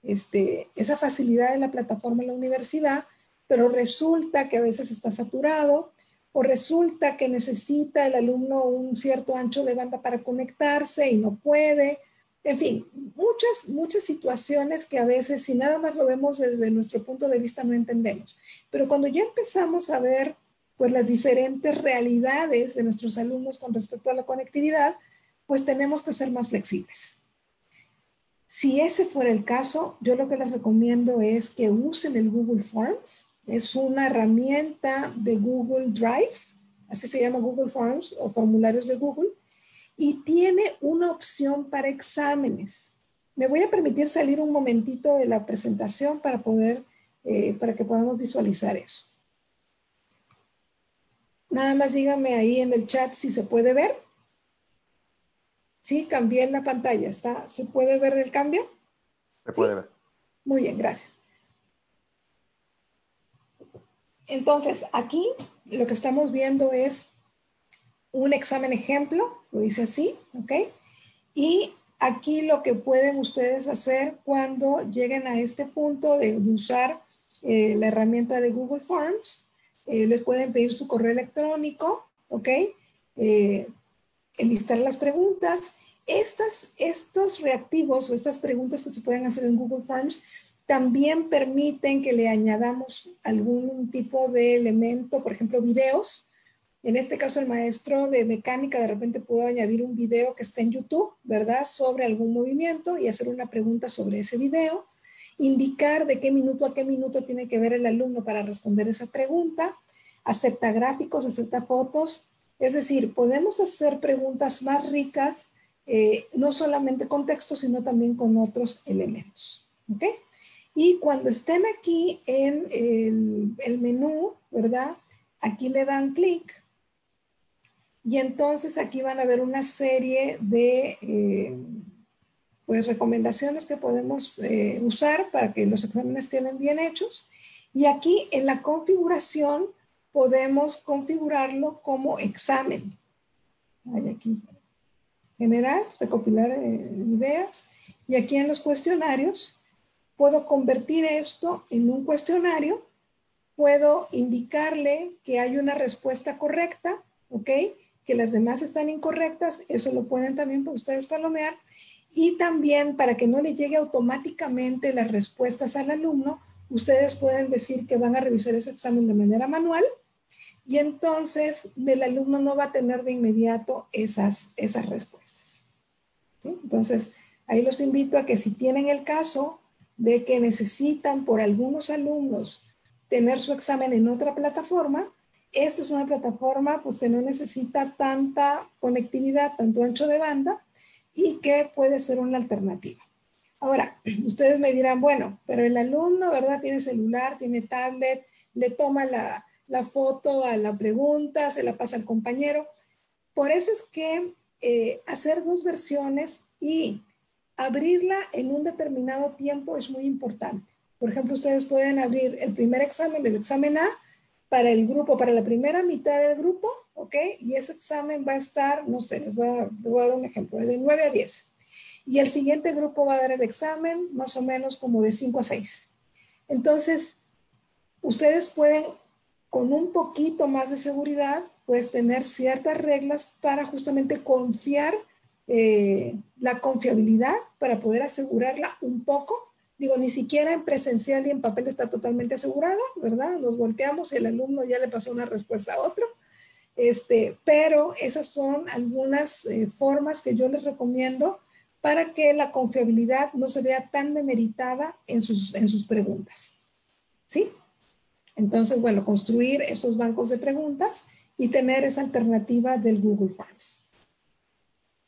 esa facilidad de la plataforma en la universidad, pero resulta que a veces está saturado, o resulta que necesita el alumno un cierto ancho de banda para conectarse y no puede. En fin, muchas situaciones que a veces, si nada más lo vemos desde nuestro punto de vista, no entendemos. Pero cuando ya empezamos a ver pues, las diferentes realidades de nuestros alumnos con respecto a la conectividad, pues tenemos que ser más flexibles. Si ese fuera el caso, yo lo que les recomiendo es que usen el Google Forms. Es una herramienta de Google Drive, así se llama Google Forms o formularios de Google, y tiene una opción para exámenes. Me voy a permitir salir un momentito de la presentación para que podamos visualizar eso. Nada más díganme ahí en el chat si se puede ver. Sí, cambié en la pantalla. ¿Se puede ver el cambio? Se puede ver. Muy bien, gracias. Entonces, aquí lo que estamos viendo es un examen ejemplo, lo hice así, ¿ok? Y aquí lo que pueden ustedes hacer cuando lleguen a este punto de usar la herramienta de Google Forms, les pueden pedir su correo electrónico, ¿ok? Enlistar las preguntas. Estos reactivos o estas preguntas que se pueden hacer en Google Forms también permiten que le añadamos algún tipo de elemento, por ejemplo, videos. En este caso, el maestro de mecánica de repente pudo añadir un video que está en YouTube, ¿verdad? Sobre algún movimiento y hacer una pregunta sobre ese video. Indicar de qué minuto a qué minuto tiene que ver el alumno para responder esa pregunta. Acepta gráficos, acepta fotos. Es decir, podemos hacer preguntas más ricas, no solamente con texto, sino también con otros elementos. ¿Ok? Y cuando estén aquí en el menú, ¿verdad? Aquí le dan clic. Y entonces aquí van a ver una serie de pues recomendaciones que podemos usar para que los exámenes queden bien hechos. Y aquí en la configuración podemos configurarlo como examen. Hay aquí generar, recopilar ideas. Y aquí en los cuestionarios puedo convertir esto en un cuestionario. Puedo indicarle que hay una respuesta correcta, ¿ok? Que las demás están incorrectas. Eso lo pueden también ustedes palomear. Y también para que no le llegue automáticamente las respuestas al alumno, ustedes pueden decir que van a revisar ese examen de manera manual y entonces el alumno no va a tener de inmediato esas respuestas. ¿Sí? Entonces, ahí los invito a que si tienen el caso de que necesitan por algunos alumnos tener su examen en otra plataforma, esta es una plataforma pues, que no necesita tanta conectividad, tanto ancho de banda, y que puede ser una alternativa. Ahora, ustedes me dirán, bueno, pero el alumno, ¿verdad? Tiene celular, tiene tablet, le toma la foto a la pregunta, se la pasa al compañero. Por eso es que hacer dos versiones y abrirla en un determinado tiempo es muy importante. Por ejemplo, ustedes pueden abrir el primer examen, el examen A, para el grupo, para la primera mitad del grupo, ¿ok? Y ese examen va a estar, no sé, les voy a dar un ejemplo, de 9 a 10. Y el siguiente grupo va a dar el examen más o menos como de 5 a 6. Entonces, ustedes pueden, con un poquito más de seguridad, pues tener ciertas reglas para justamente confiar la confiabilidad, para poder asegurarla un poco. Digo, ni siquiera en presencial y en papel está totalmente asegurada, ¿verdad? Nos volteamos y el alumno ya le pasó una respuesta a otro. Pero esas son algunas formas que yo les recomiendo para que la confiabilidad no se vea tan demeritada en sus preguntas. ¿Sí? Entonces, bueno, construir esos bancos de preguntas y tener esa alternativa del Google Forms.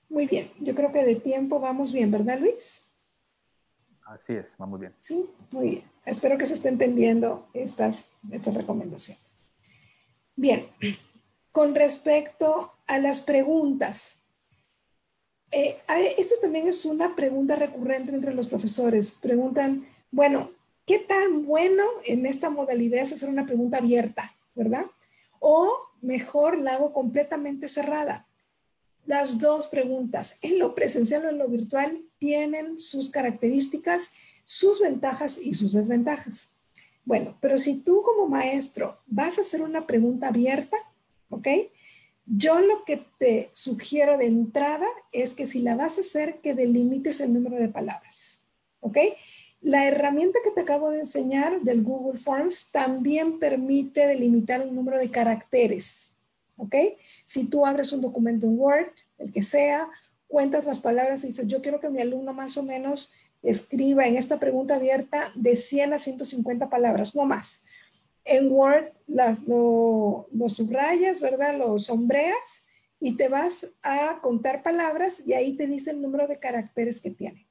Muy bien, yo creo que de tiempo vamos bien, ¿verdad, Luis? Así es, vamos bien. Sí, muy bien. Espero que se esté entendiendo estas recomendaciones. Bien, con respecto a las preguntas, esto también es una pregunta recurrente entre los profesores. Preguntan, bueno, ¿qué tan bueno en esta modalidad es hacer una pregunta abierta, verdad? O mejor la hago completamente cerrada. las dos preguntas, en lo presencial o en lo virtual, tienen sus características, sus ventajas y sus desventajas. Bueno, pero si tú como maestro vas a hacer una pregunta abierta, ¿ok? Yo lo que te sugiero de entrada es que si la vas a hacer, que delimites el número de palabras, ¿ok? La herramienta que te acabo de enseñar del Google Forms también permite delimitar un número de caracteres, ¿ok? Si tú abres un documento en Word, el que sea, cuentas las palabras y dices, yo quiero que mi alumno más o menos escriba en esta pregunta abierta de 100 a 150 palabras, no más. En Word lo subrayas, ¿verdad? Lo sombreas y te vas a contar palabras y ahí te dice el número de caracteres que tiene.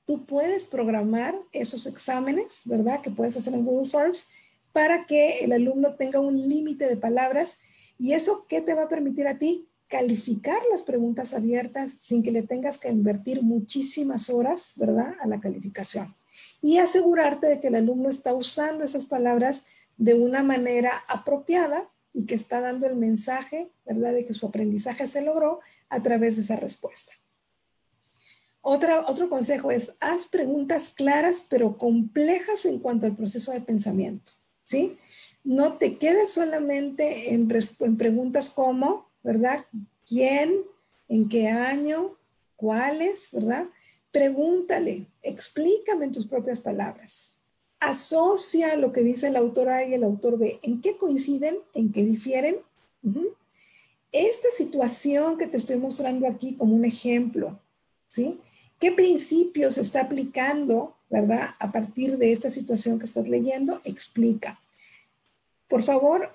Tú puedes programar esos exámenes, ¿verdad? Que puedes hacer en Google Forms para que el alumno tenga un límite de palabras. ¿Y eso qué te va a permitir a ti? Calificar las preguntas abiertas sin que le tengas que invertir muchísimas horas, ¿verdad? A la calificación. Y asegurarte de que el alumno está usando esas palabras de una manera apropiada y que está dando el mensaje, ¿verdad? De que su aprendizaje se logró a través de esa respuesta. Otro consejo es, haz preguntas claras pero complejas en cuanto al proceso de pensamiento, ¿sí? No te quedes solamente en preguntas como, ¿verdad? ¿Quién? ¿En qué año? ¿Cuáles? ¿Verdad? Pregúntale, explícame en tus propias palabras. Asocia lo que dice el autor A y el autor B. ¿En qué coinciden? ¿En qué difieren? Esta situación que te estoy mostrando aquí como un ejemplo, ¿sí? ¿Qué principios se está aplicando, verdad? A partir de esta situación que estás leyendo, explica. Por favor,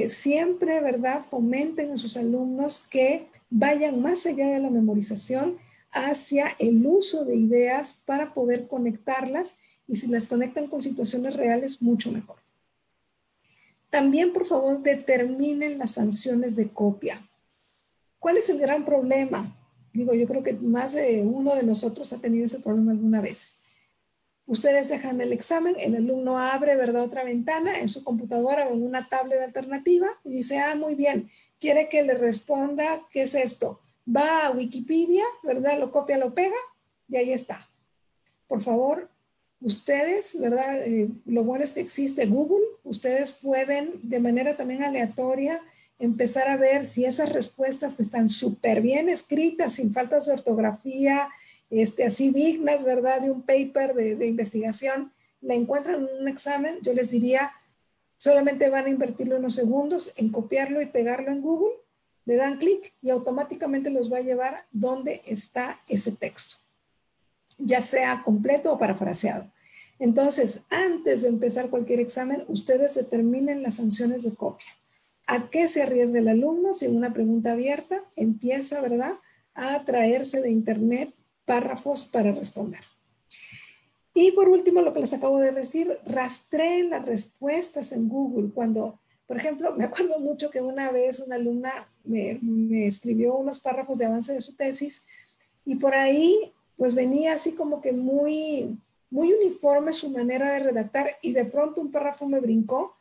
siempre, ¿verdad? Fomenten a sus alumnos que vayan más allá de la memorización hacia el uso de ideas para poder conectarlas y si las conectan con situaciones reales, mucho mejor. También, por favor, determinen las sanciones de copia. ¿Cuál es el gran problema? Digo, yo creo que más de uno de nosotros ha tenido ese problema alguna vez. Ustedes dejan el examen, el alumno abre, ¿verdad?, otra ventana en su computadora o en una tablet alternativa y dice, ah, muy bien, quiere que le responda, ¿qué es esto? Va a Wikipedia, ¿verdad?, lo copia, lo pega y ahí está. Por favor, ustedes, ¿verdad? Lo bueno es que existe Google, ustedes pueden de manera también aleatoria empezar a ver si esas respuestas que están súper bien escritas, sin faltas de ortografía, así dignas, ¿verdad? De un paper de investigación, la encuentran en un examen, yo les diría, solamente van a invertirle unos segundos en copiarlo y pegarlo en Google, le dan clic y automáticamente los va a llevar donde está ese texto, ya sea completo o parafraseado. Entonces, antes de empezar cualquier examen, ustedes determinen las sanciones de copia. ¿A qué se arriesga el alumno si en una pregunta abierta empieza, ¿verdad?, a traerse de internet párrafos para responder? Y por último, lo que les acabo de decir, rastreen las respuestas en Google. Cuando, por ejemplo, me acuerdo mucho que una vez una alumna me escribió unos párrafos de avance de su tesis y por ahí pues venía así como que muy uniforme su manera de redactar y de pronto un párrafo me brincó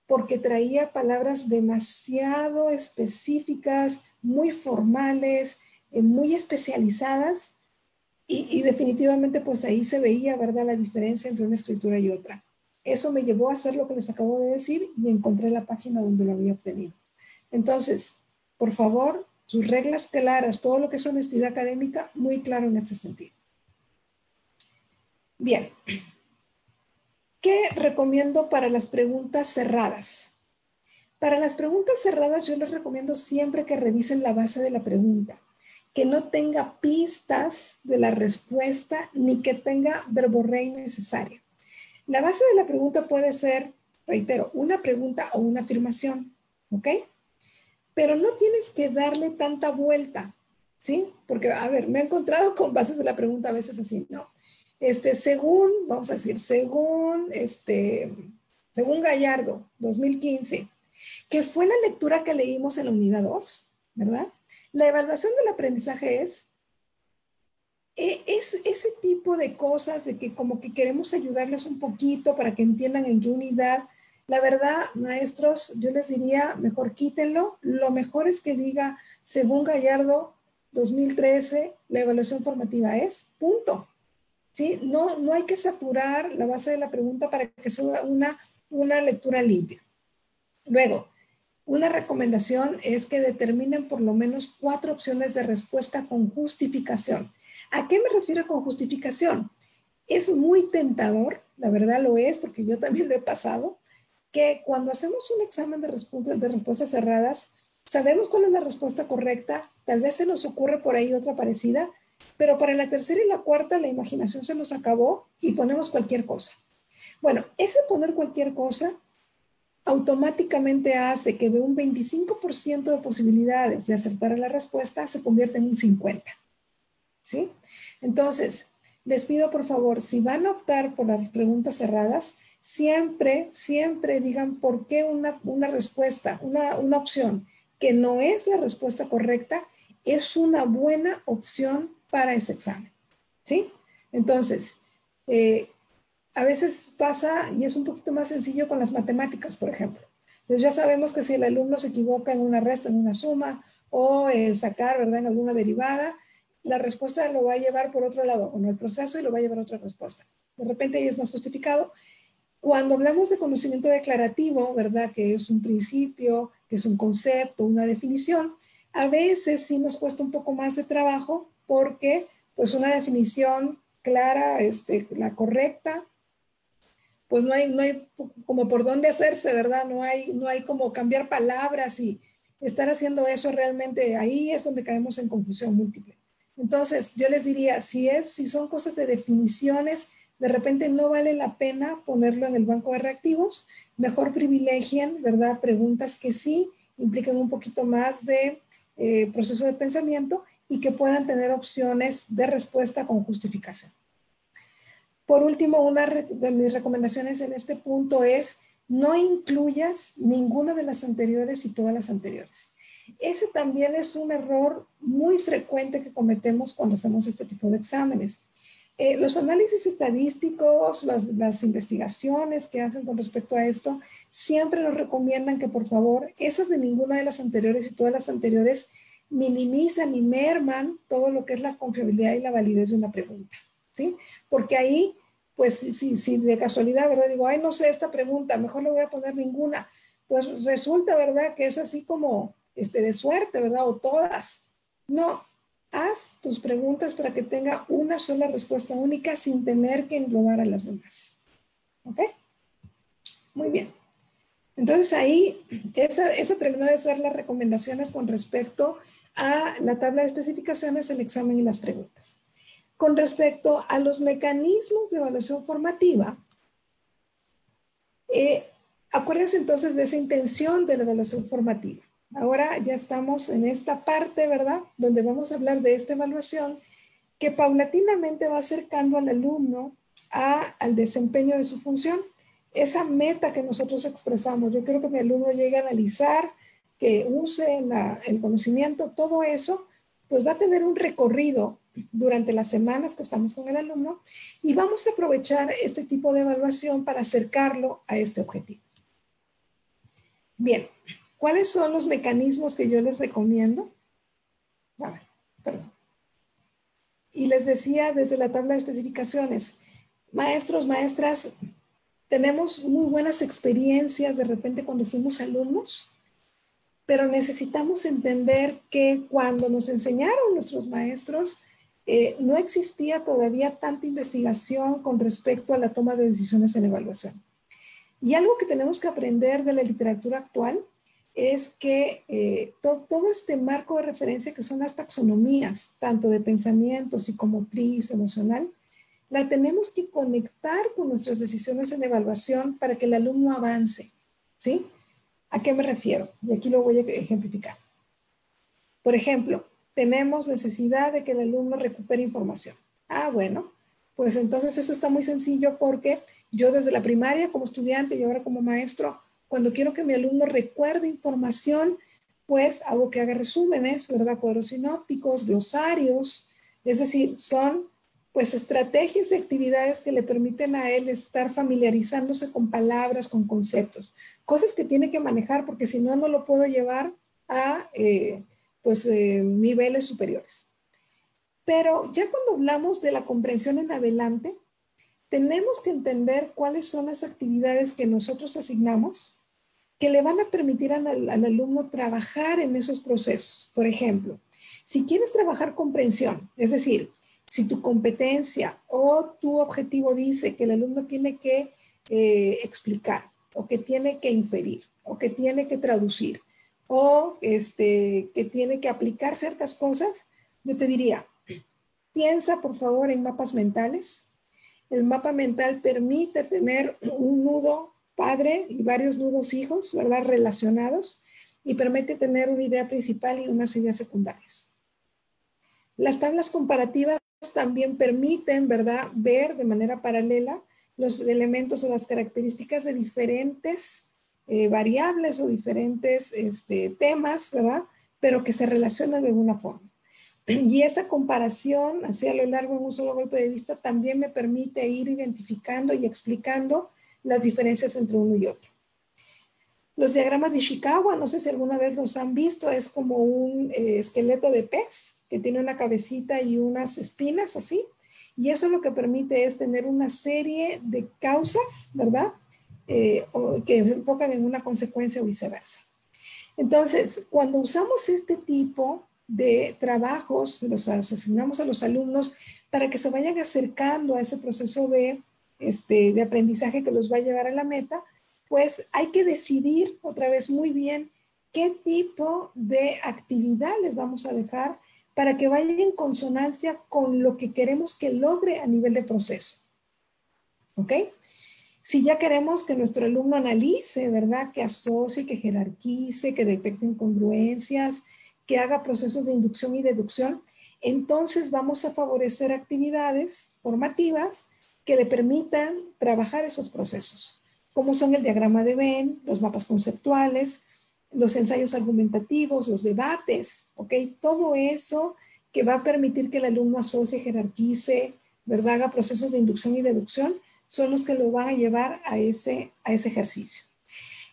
porque traía palabras demasiado específicas, muy formales, muy especializadas y definitivamente pues ahí se veía, ¿verdad?, la diferencia entre una escritura y otra. Eso me llevó a hacer lo que les acabo de decir y encontré la página donde lo había obtenido. Entonces, por favor, sus reglas claras, todo lo que es honestidad académica, muy claro en este sentido. Bien. ¿Qué recomiendo para las preguntas cerradas? Para las preguntas cerradas yo les recomiendo siempre que revisen la base de la pregunta, que no tenga pistas de la respuesta ni que tenga verborrea innecesaria. La base de la pregunta puede ser, reitero, una pregunta o una afirmación, ¿ok? Pero no tienes que darle tanta vuelta, ¿sí? Porque, a ver, me he encontrado con bases de la pregunta a veces así, ¿no? Según, vamos a decir, según Gallardo, 2015, que fue la lectura que leímos en la unidad 2, ¿verdad? La evaluación del aprendizaje es ese tipo de cosas de que como que queremos ayudarles un poquito para que entiendan en qué unidad La verdad, maestros, yo les diría, mejor quítenlo. Lo mejor es que diga, según Gallardo 2013, la evaluación formativa es, punto. ¿Sí? No hay que saturar la base de la pregunta para que sea una lectura limpia. Luego, una recomendación es que determinen por lo menos 4 opciones de respuesta con justificación. ¿A qué me refiero con justificación? Es muy tentador, la verdad lo es, porque yo también lo he pasado, que cuando hacemos un examen de respuestas cerradas, sabemos cuál es la respuesta correcta, tal vez se nos ocurre por ahí otra parecida, pero para la tercera y la cuarta la imaginación se nos acabó y ponemos cualquier cosa. Bueno, ese poner cualquier cosa automáticamente hace que de un 25% de posibilidades de acertar a la respuesta se convierta en un 50%. ¿Sí? Entonces, les pido por favor, si van a optar por las preguntas cerradas, siempre digan por qué una respuesta, una opción que no es la respuesta correcta, es una buena opción para ese examen. ¿Sí? Entonces, a veces pasa, y es un poquito más sencillo con las matemáticas, por ejemplo. Entonces ya sabemos que si el alumno se equivoca en una resta, en una suma, o en sacar, ¿verdad?, en alguna derivada, la respuesta lo va a llevar por otro lado, o no el proceso, y lo va a llevar a otra respuesta. De repente ahí es más justificado. Cuando hablamos de conocimiento declarativo, ¿verdad?, que es un principio, que es un concepto, una definición, a veces sí nos cuesta un poco más de trabajo porque pues una definición clara, la correcta, pues no hay como por dónde hacerse, ¿verdad? No hay como cambiar palabras y estar haciendo eso realmente, ahí es donde caemos en confusión múltiple. Entonces, yo les diría, si son cosas de definiciones, de repente no vale la pena ponerlo en el banco de reactivos, mejor privilegien, ¿verdad?, preguntas que sí impliquen un poquito más de proceso de pensamiento y que puedan tener opciones de respuesta con justificación. Por último, una de mis recomendaciones en este punto es no incluyas ninguna de las anteriores y todas las anteriores. Ese también es un error muy frecuente que cometemos cuando hacemos este tipo de exámenes. Los análisis estadísticos, las investigaciones que hacen con respecto a esto, siempre nos recomiendan que por favor, esas de ninguna de las anteriores y todas las anteriores minimizan y merman todo lo que es la confiabilidad y la validez de una pregunta, ¿sí? Porque ahí, pues si de casualidad, ¿verdad? Digo, ay, no sé esta pregunta, mejor no voy a poner ninguna. Pues resulta, ¿verdad?, que es así como de suerte, ¿verdad? O todas. No, haz tus preguntas para que tenga una sola respuesta única sin tener que englobar a las demás. ¿Ok? Muy bien. Entonces ahí, esa terminó de ser las recomendaciones con respecto a la tabla de especificaciones, el examen y las preguntas. Con respecto a los mecanismos de evaluación formativa, acuérdense entonces de esa intención de la evaluación formativa. Ahora ya estamos en esta parte, ¿verdad?, donde vamos a hablar de esta evaluación que paulatinamente va acercando al alumno al desempeño de su función. Esa meta que nosotros expresamos, yo quiero que mi alumno llegue a analizar, que use el conocimiento, todo eso, pues va a tener un recorrido durante las semanas que estamos con el alumno y vamos a aprovechar este tipo de evaluación para acercarlo a este objetivo. Bien, ¿cuáles son los mecanismos que yo les recomiendo? A ver, perdón. Y les decía desde la tabla de especificaciones, maestros, maestras, tenemos muy buenas experiencias de repente cuando fuimos alumnos, pero necesitamos entender que cuando nos enseñaron nuestros maestros, no existía todavía tanta investigación con respecto a la toma de decisiones en evaluación. Y algo que tenemos que aprender de la literatura actual es que todo este marco de referencia que son las taxonomías, tanto de pensamiento, psicomotriz, emocional, la tenemos que conectar con nuestras decisiones en evaluación para que el alumno avance, ¿sí? ¿A qué me refiero? Y aquí lo voy a ejemplificar. Por ejemplo, tenemos necesidad de que el alumno recupere información. Ah, bueno, pues entonces eso está muy sencillo porque yo desde la primaria como estudiante y ahora como maestro, cuando quiero que mi alumno recuerde información, pues hago que haga resúmenes, ¿verdad? Cuadros sinópticos, glosarios, es decir, son pues estrategias y actividades que le permiten a él estar familiarizándose con palabras, con conceptos, cosas que tiene que manejar porque si no, no lo puedo llevar a niveles superiores. Pero ya cuando hablamos de la comprensión en adelante, tenemos que entender cuáles son las actividades que nosotros asignamos que le van a permitir al alumno trabajar en esos procesos. Por ejemplo, si quieres trabajar comprensión, es decir, si tu competencia o tu objetivo dice que el alumno tiene que explicar, o que tiene que inferir, o que tiene que traducir, o que tiene que aplicar ciertas cosas, yo te diría, piensa por favor en mapas mentales. El mapa mental permite tener un nudo padre y varios nudos hijos, ¿verdad? Relacionados, y permite tener una idea principal y unas ideas secundarias. Las tablas comparativas también permiten, ¿verdad?, ver de manera paralela los elementos o las características de diferentes variables o diferentes temas, ¿verdad?, pero que se relacionan de alguna forma. Y esta comparación, así a lo largo de un solo golpe de vista, también me permite ir identificando y explicando las diferencias entre uno y otro. Los diagramas de Ishikawa, no sé si alguna vez los han visto, es como un esqueleto de pez que tiene una cabecita y unas espinas así. Y eso lo que permite es tener una serie de causas, ¿verdad? Que se enfocan en una consecuencia o viceversa. Entonces, cuando usamos este tipo de trabajos, los asignamos a los alumnos para que se vayan acercando a ese proceso de aprendizaje que los va a llevar a la meta, pues hay que decidir otra vez muy bien qué tipo de actividad les vamos a dejar para que vaya en consonancia con lo que queremos que logre a nivel de proceso. ¿Ok? Si ya queremos que nuestro alumno analice, ¿verdad? Que asocie, que jerarquice, que detecte incongruencias, que haga procesos de inducción y deducción, entonces vamos a favorecer actividades formativas que le permitan trabajar esos procesos, como son el diagrama de Venn, los mapas conceptuales, los ensayos argumentativos, los debates, ¿ok? Todo eso que va a permitir que el alumno asocie, jerarquice, ¿verdad? Haga procesos de inducción y deducción, son los que lo van a llevar a ese ejercicio.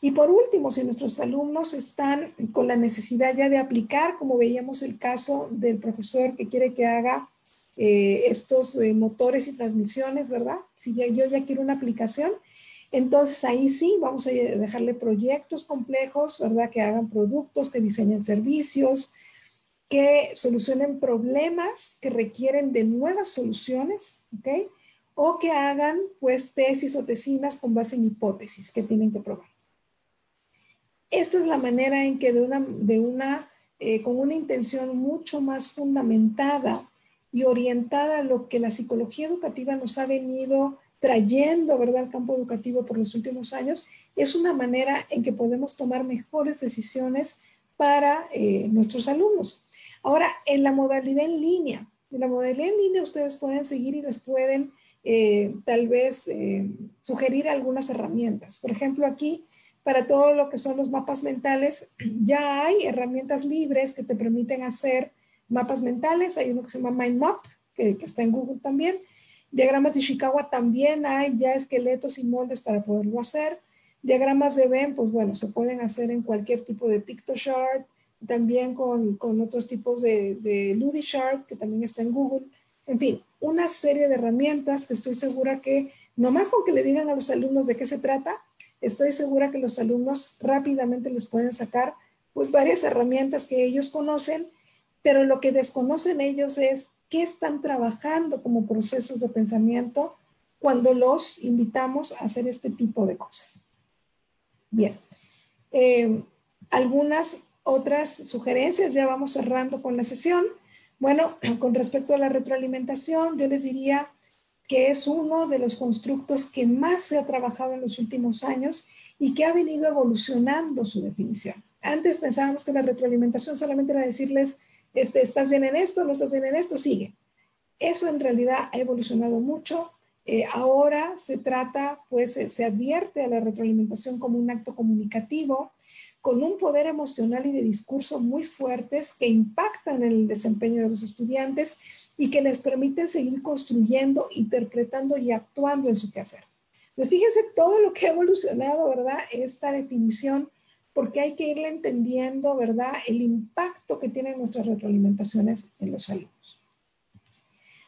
Y por último, si nuestros alumnos están con la necesidad ya de aplicar, como veíamos el caso del profesor que quiere que haga estos motores y transmisiones, ¿verdad? Si yo ya quiero una aplicación, entonces ahí sí vamos a dejarle proyectos complejos, ¿verdad? Que hagan productos, que diseñen servicios, que solucionen problemas que requieren de nuevas soluciones, ¿ok? O que hagan pues tesis o tesinas con base en hipótesis que tienen que probar. Esta es la manera en que con una intención mucho más fundamentada y orientada a lo que la psicología educativa nos ha venido trayendo, ¿verdad?, al campo educativo por los últimos años, es una manera en que podemos tomar mejores decisiones para nuestros alumnos. Ahora, en la modalidad en línea, ustedes pueden seguir y les pueden tal vez sugerir algunas herramientas. Por ejemplo, aquí, para todo lo que son los mapas mentales, ya hay herramientas libres que te permiten hacer mapas mentales. Hay uno que se llama MindMap, que está en Google también. Diagramas de Ishikawa también hay ya esqueletos y moldes para poderlo hacer. Diagramas de Venn, pues bueno, se pueden hacer en cualquier tipo de Piktochart, también con otros tipos de Ludichart, que también está en Google. En fin, una serie de herramientas que estoy segura que, nomás con que le digan a los alumnos de qué se trata, estoy segura que los alumnos rápidamente les pueden sacar pues varias herramientas que ellos conocen, pero lo que desconocen ellos es qué están trabajando como procesos de pensamiento cuando los invitamos a hacer este tipo de cosas. Bien, algunas otras sugerencias, ya vamos cerrando con la sesión. Bueno, con respecto a la retroalimentación, yo les diría que es uno de los constructos que más se ha trabajado en los últimos años y que ha venido evolucionando su definición. Antes pensábamos que la retroalimentación solamente era decirles, estás bien en esto, no estás bien en esto, sigue. Eso en realidad ha evolucionado mucho. Ahora se trata, pues se advierte a la retroalimentación como un acto comunicativo, con un poder emocional y de discurso muy fuertes que impactan en el desempeño de los estudiantes y que les permiten seguir construyendo, interpretando y actuando en su quehacer. Pues fíjense todo lo que ha evolucionado, ¿verdad? Esta definición, porque hay que irle entendiendo, ¿verdad? El impacto que tienen nuestras retroalimentaciones en los alumnos.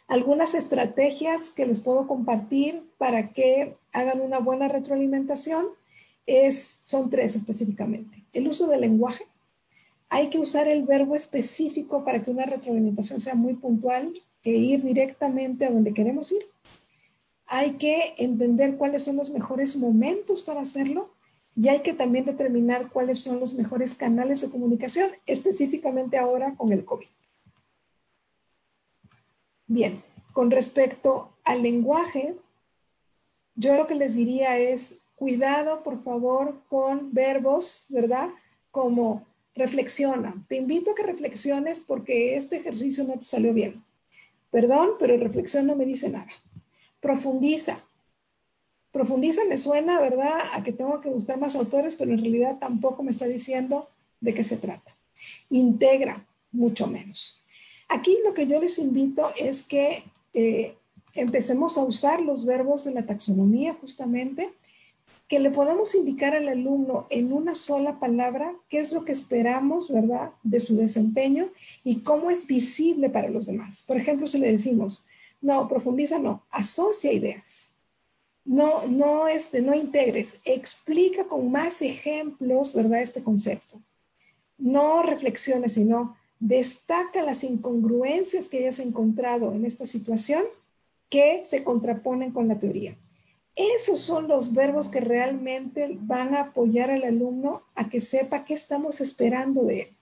Algunas estrategias que les puedo compartir para que hagan una buena retroalimentación son 3 específicamente. El uso del lenguaje. Hay que usar el verbo específico para que una retroalimentación sea muy puntual e ir directamente a donde queremos ir. Hay que entender cuáles son los mejores momentos para hacerlo y hay que también determinar cuáles son los mejores canales de comunicación, específicamente ahora con el COVID. Bien, con respecto al lenguaje, yo lo que les diría es cuidado, por favor, con verbos, ¿verdad? Como reflexiona. Te invito a que reflexiones porque este ejercicio no te salió bien. Perdón, pero reflexión no me dice nada. Profundiza. Profundiza me suena, ¿verdad?, a que tengo que buscar más autores, pero en realidad tampoco me está diciendo de qué se trata. Integra, mucho menos. Aquí lo que yo les invito es que empecemos a usar los verbos de la taxonomía justamente, que le podamos indicar al alumno en una sola palabra qué es lo que esperamos, ¿verdad?, de su desempeño y cómo es visible para los demás. Por ejemplo, si le decimos, no, profundiza, no, asocia ideas. No integres, explica con más ejemplos, ¿verdad?, este concepto. No reflexiones, sino destaca las incongruencias que hayas encontrado en esta situación que se contraponen con la teoría. Esos son los verbos que realmente van a apoyar al alumno a que sepa qué estamos esperando de él,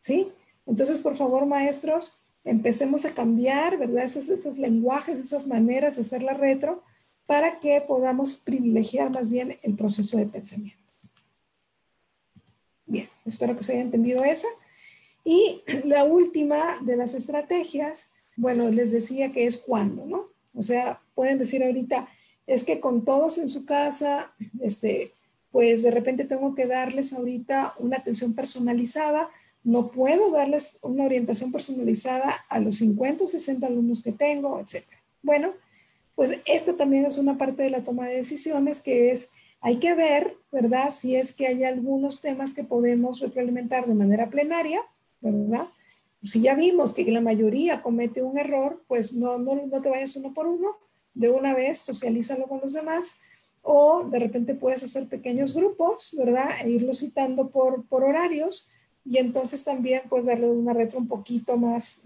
¿sí? Entonces, por favor, maestros, empecemos a cambiar, ¿verdad?, esos lenguajes, esas maneras de hacer la retro, para que podamos privilegiar más bien el proceso de pensamiento. Bien, espero que se haya entendido esa. Y la última de las estrategias, bueno, les decía que es cuándo, ¿no? O sea, pueden decir ahorita, es que con todos en su casa, pues de repente tengo que darles ahorita una atención personalizada, no puedo darles una orientación personalizada a los 50 o 60 alumnos que tengo, etc. Bueno, pues esta también es una parte de la toma de decisiones que es, hay que ver, ¿verdad?, si es que hay algunos temas que podemos retroalimentar de manera plenaria, ¿verdad? Si ya vimos que la mayoría comete un error, pues no te vayas uno por uno, de una vez socialízalo con los demás, o de repente puedes hacer pequeños grupos, ¿verdad?, e irlos citando por horarios, y entonces también puedes darle una retro un poquito más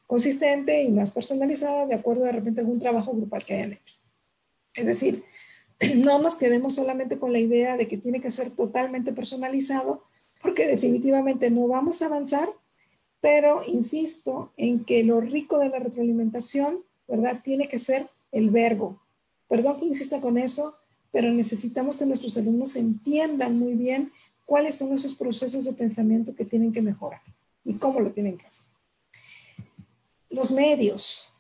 consistente y más personalizada de acuerdo de repente a algún trabajo grupal que hayan hecho. Es decir, no nos quedemos solamente con la idea de que tiene que ser totalmente personalizado, porque definitivamente no vamos a avanzar, pero insisto en que lo rico de la retroalimentación, ¿verdad?, tiene que ser el verbo. Perdón que insista con eso, pero necesitamos que nuestros alumnos entiendan muy bien cuáles son esos procesos de pensamiento que tienen que mejorar y cómo lo tienen que hacer. Los medios.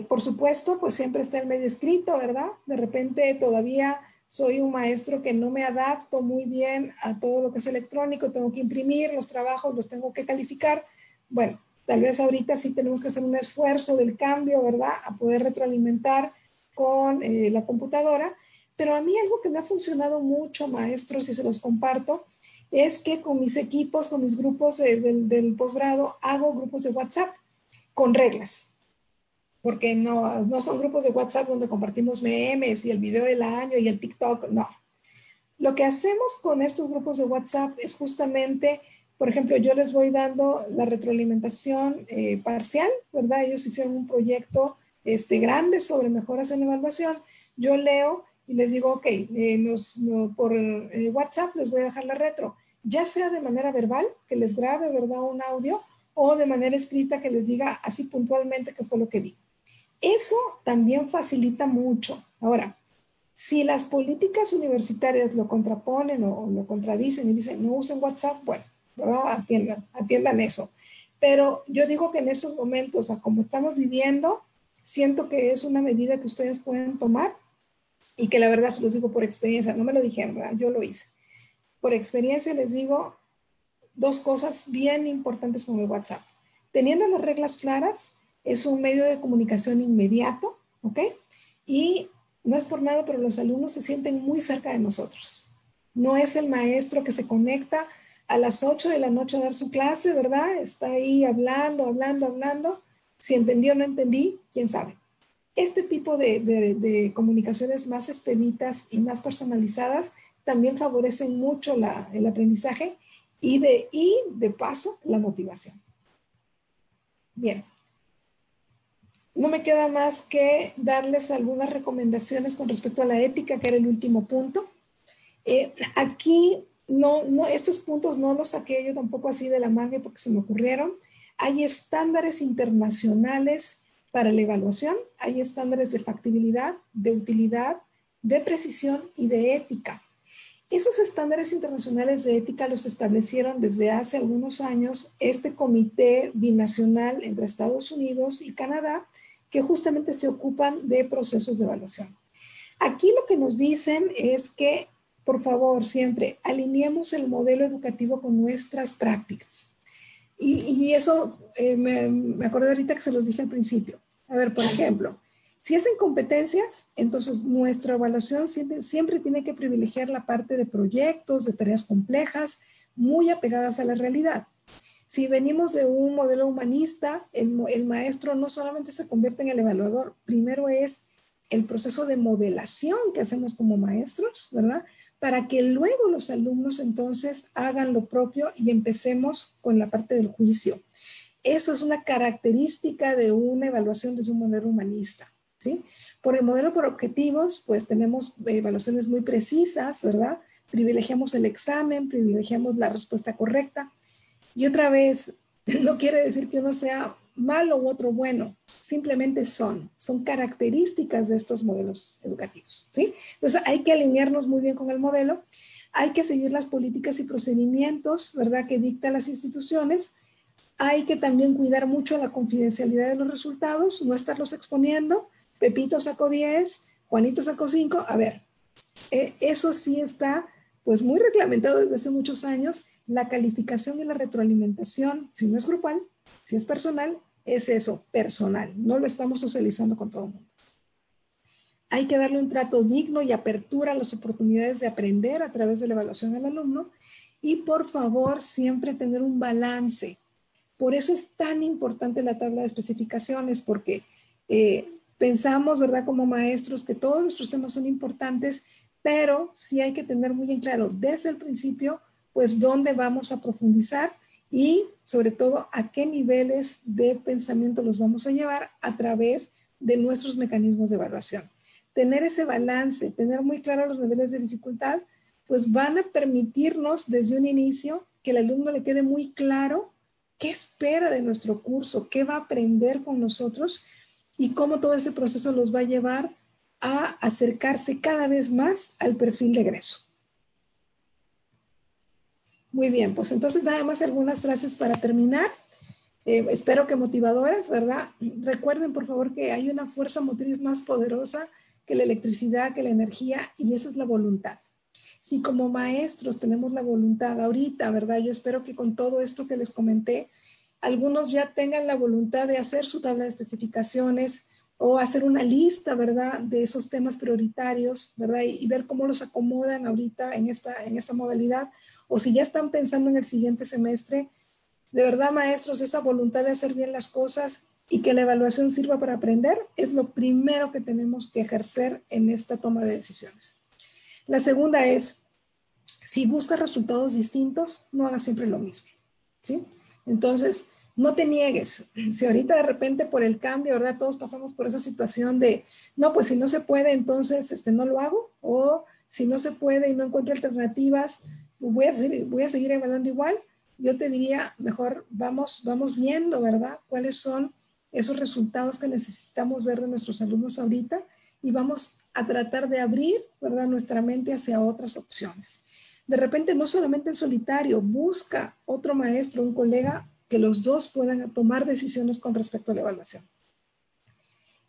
Por supuesto, pues siempre está el medio escrito, ¿verdad? De repente todavía soy un maestro que no me adapto muy bien a todo lo que es electrónico, tengo que imprimir los trabajos, los tengo que calificar. Bueno, tal vez ahorita sí tenemos que hacer un esfuerzo del cambio, ¿verdad?, a poder retroalimentar con la computadora. Pero a mí algo que me ha funcionado mucho, maestros, y se los comparto, es que con mis equipos, con mis grupos del posgrado, hago grupos de WhatsApp con reglas. Porque no son grupos de WhatsApp donde compartimos memes y el video del año y el TikTok, no. Lo que hacemos con estos grupos de WhatsApp es justamente, por ejemplo, yo les voy dando la retroalimentación parcial, ¿verdad? Ellos hicieron un proyecto grande sobre mejoras en evaluación. Yo leo y les digo, ok, por WhatsApp les voy a dejar la retro, ya sea de manera verbal, que les grabe, ¿verdad?, un audio, o de manera escrita que les diga así puntualmente qué fue lo que vi. Eso también facilita mucho. Ahora, si las políticas universitarias lo contraponen o lo contradicen y dicen no usen WhatsApp, bueno, ¿verdad?, atiendan eso. Pero yo digo que en estos momentos, como estamos viviendo, siento que es una medida que ustedes pueden tomar y que la verdad se los digo por experiencia, no me lo dijeron, ¿verdad? Yo lo hice. Por experiencia les digo dos cosas bien importantes con el WhatsApp. Teniendo las reglas claras, es un medio de comunicación inmediato, ¿ok? Y no es por nada, pero los alumnos se sienten muy cerca de nosotros. No es el maestro que se conecta a las 8 de la noche a dar su clase, ¿verdad? Está ahí hablando. Si entendí o no entendí, quién sabe. Este tipo de comunicaciones más expeditas y más personalizadas también favorecen mucho el aprendizaje y de paso la motivación. Bien. No me queda más que darles algunas recomendaciones con respecto a la ética, que era el último punto. Aquí, estos puntos no los saqué yo tampoco así de la manga porque se me ocurrieron. Hay estándares internacionales para la evaluación, hay estándares de factibilidad, de utilidad, de precisión y de ética. Esos estándares internacionales de ética los establecieron desde hace algunos años este comité binacional entre Estados Unidos y Canadá, que justamente se ocupan de procesos de evaluación. Aquí lo que nos dicen es que, por favor, siempre alineemos el modelo educativo con nuestras prácticas. Y eso me acordé ahorita que se los dije al principio. A ver, por ejemplo, si es en competencias, entonces nuestra evaluación siempre tiene que privilegiar la parte de proyectos, de tareas complejas, muy apegadas a la realidad. Si venimos de un modelo humanista, el maestro no solamente se convierte en el evaluador, primero es el proceso de modelación que hacemos como maestros, ¿verdad? Para que luego los alumnos entonces hagan lo propio y empecemos con la parte del juicio. Eso es una característica de una evaluación desde un modelo humanista, ¿sí? Por el modelo por objetivos, pues tenemos evaluaciones muy precisas, ¿verdad? Privilegiamos el examen, privilegiamos la respuesta correcta. Y otra vez, no quiere decir que uno sea malo u otro bueno, simplemente son características de estos modelos educativos, ¿sí? Entonces hay que alinearnos muy bien con el modelo, hay que seguir las políticas y procedimientos, ¿verdad?, que dictan las instituciones. Hay que también cuidar mucho la confidencialidad de los resultados, no estarlos exponiendo. Pepito sacó 10, Juanito sacó 5. A ver, eso sí está pues muy reglamentado desde hace muchos años. La calificación y la retroalimentación, si no es grupal, si es personal, es eso, personal. No lo estamos socializando con todo el mundo. Hay que darle un trato digno y apertura a las oportunidades de aprender a través de la evaluación al alumno. Y por favor, siempre tener un balance. Por eso es tan importante la tabla de especificaciones, porque pensamos, ¿verdad?, como maestros que todos nuestros temas son importantes, pero sí hay que tener muy en claro desde el principio, pues, dónde vamos a profundizar y, sobre todo, a qué niveles de pensamiento los vamos a llevar a través de nuestros mecanismos de evaluación. Tener ese balance, tener muy claros los niveles de dificultad, pues van a permitirnos desde un inicio que el alumno le quede muy claro qué espera de nuestro curso, qué va a aprender con nosotros y cómo todo ese proceso los va a llevar a acercarse cada vez más al perfil de egreso. Muy bien, pues entonces nada más algunas frases para terminar. Espero que motivadoras, ¿verdad? Recuerden, por favor, que hay una fuerza motriz más poderosa que la electricidad, que la energía, y esa es la voluntad. Si como maestros tenemos la voluntad ahorita, ¿verdad? Yo espero que con todo esto que les comenté, algunos ya tengan la voluntad de hacer su tabla de especificaciones o hacer una lista, ¿verdad?, de esos temas prioritarios, ¿verdad? Y ver cómo los acomodan ahorita en esta modalidad. O si ya están pensando en el siguiente semestre, de verdad, maestros, esa voluntad de hacer bien las cosas y que la evaluación sirva para aprender es lo primero que tenemos que ejercer en esta toma de decisiones. La segunda es, si buscas resultados distintos, no hagas siempre lo mismo, ¿sí? Entonces, no te niegues. Si ahorita de repente por el cambio, ¿verdad?, todos pasamos por esa situación de, no, pues si no se puede, entonces no lo hago, o si no se puede y no encuentro alternativas, voy a seguir evaluando igual. Yo te diría, mejor vamos viendo, ¿verdad?, cuáles son esos resultados que necesitamos ver de nuestros alumnos ahorita y vamos a tratar de abrir, ¿verdad?, nuestra mente hacia otras opciones. De repente, no solamente en solitario, busca otro maestro, un colega, que los dos puedan tomar decisiones con respecto a la evaluación.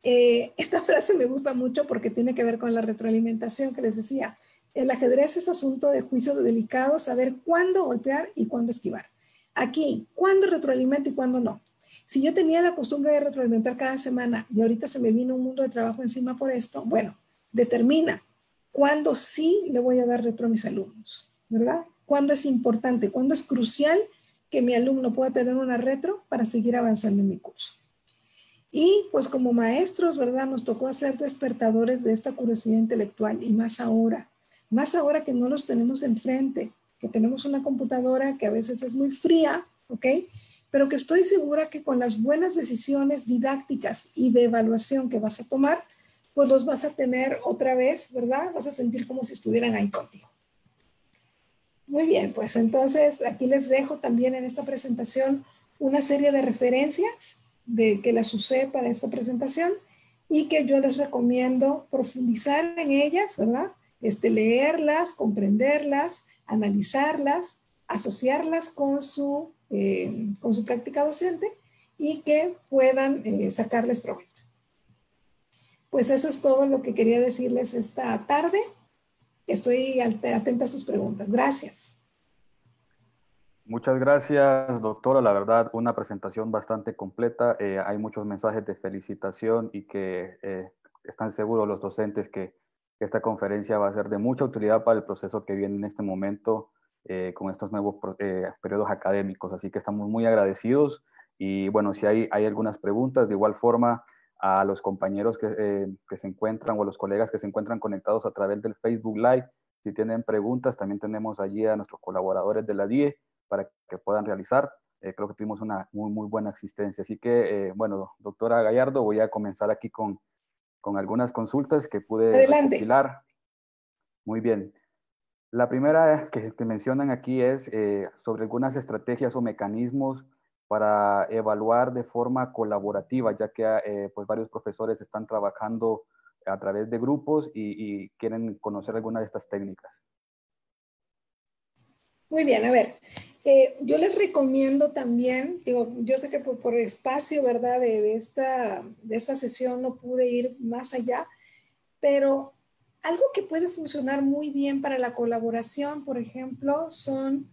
Esta frase me gusta mucho porque tiene que ver con la retroalimentación que les decía. El ajedrez es asunto de juicio delicado, saber cuándo golpear y cuándo esquivar. Aquí, cuándo retroalimento y cuándo no. Si yo tenía la costumbre de retroalimentar cada semana y ahorita se me vino un mundo de trabajo encima por esto, bueno, determina cuándo sí le voy a dar retro a mis alumnos, ¿verdad? Cuándo es importante, cuándo es crucial que mi alumno pueda tener una retro para seguir avanzando en mi curso. Y pues como maestros, ¿verdad? Nos tocó hacer despertadores de esta curiosidad intelectual y más ahora que no los tenemos enfrente, que tenemos una computadora que a veces es muy fría, ¿ok? Pero que estoy segura que con las buenas decisiones didácticas y de evaluación que vas a tomar, pues los vas a tener otra vez, ¿verdad? Vas a sentir como si estuvieran ahí contigo. Muy bien, pues entonces aquí les dejo también en esta presentación una serie de referencias que las usé para esta presentación y que yo les recomiendo profundizar en ellas, ¿verdad? Leerlas, comprenderlas, analizarlas, asociarlas con su práctica docente y que puedan sacarles provecho. Pues eso es todo lo que quería decirles esta tarde. Estoy atenta a sus preguntas. Gracias. Muchas gracias, doctora. La verdad, una presentación bastante completa. Hay muchos mensajes de felicitación y que están seguros los docentes que esta conferencia va a ser de mucha utilidad para el proceso que viene en este momento con estos nuevos periodos académicos. Así que estamos muy agradecidos. Y bueno, si hay algunas preguntas, de igual forma, a los compañeros que se encuentran o a los colegas que se encuentran conectados a través del Facebook Live, si tienen preguntas, también tenemos allí a nuestros colaboradores de la DIE para que puedan realizar. Creo que tuvimos una muy buena asistencia. Así que, bueno, doctora Gallardo, voy a comenzar aquí con algunas consultas que pude recopilar. Muy bien. La primera que mencionan aquí es sobre algunas estrategias o mecanismos para evaluar de forma colaborativa, ya que pues varios profesores están trabajando a través de grupos y quieren conocer alguna de estas técnicas. Muy bien, a ver, yo les recomiendo también, digo, yo sé que por espacio, ¿verdad? De esta sesión no pude ir más allá, pero algo que puede funcionar muy bien para la colaboración, por ejemplo, son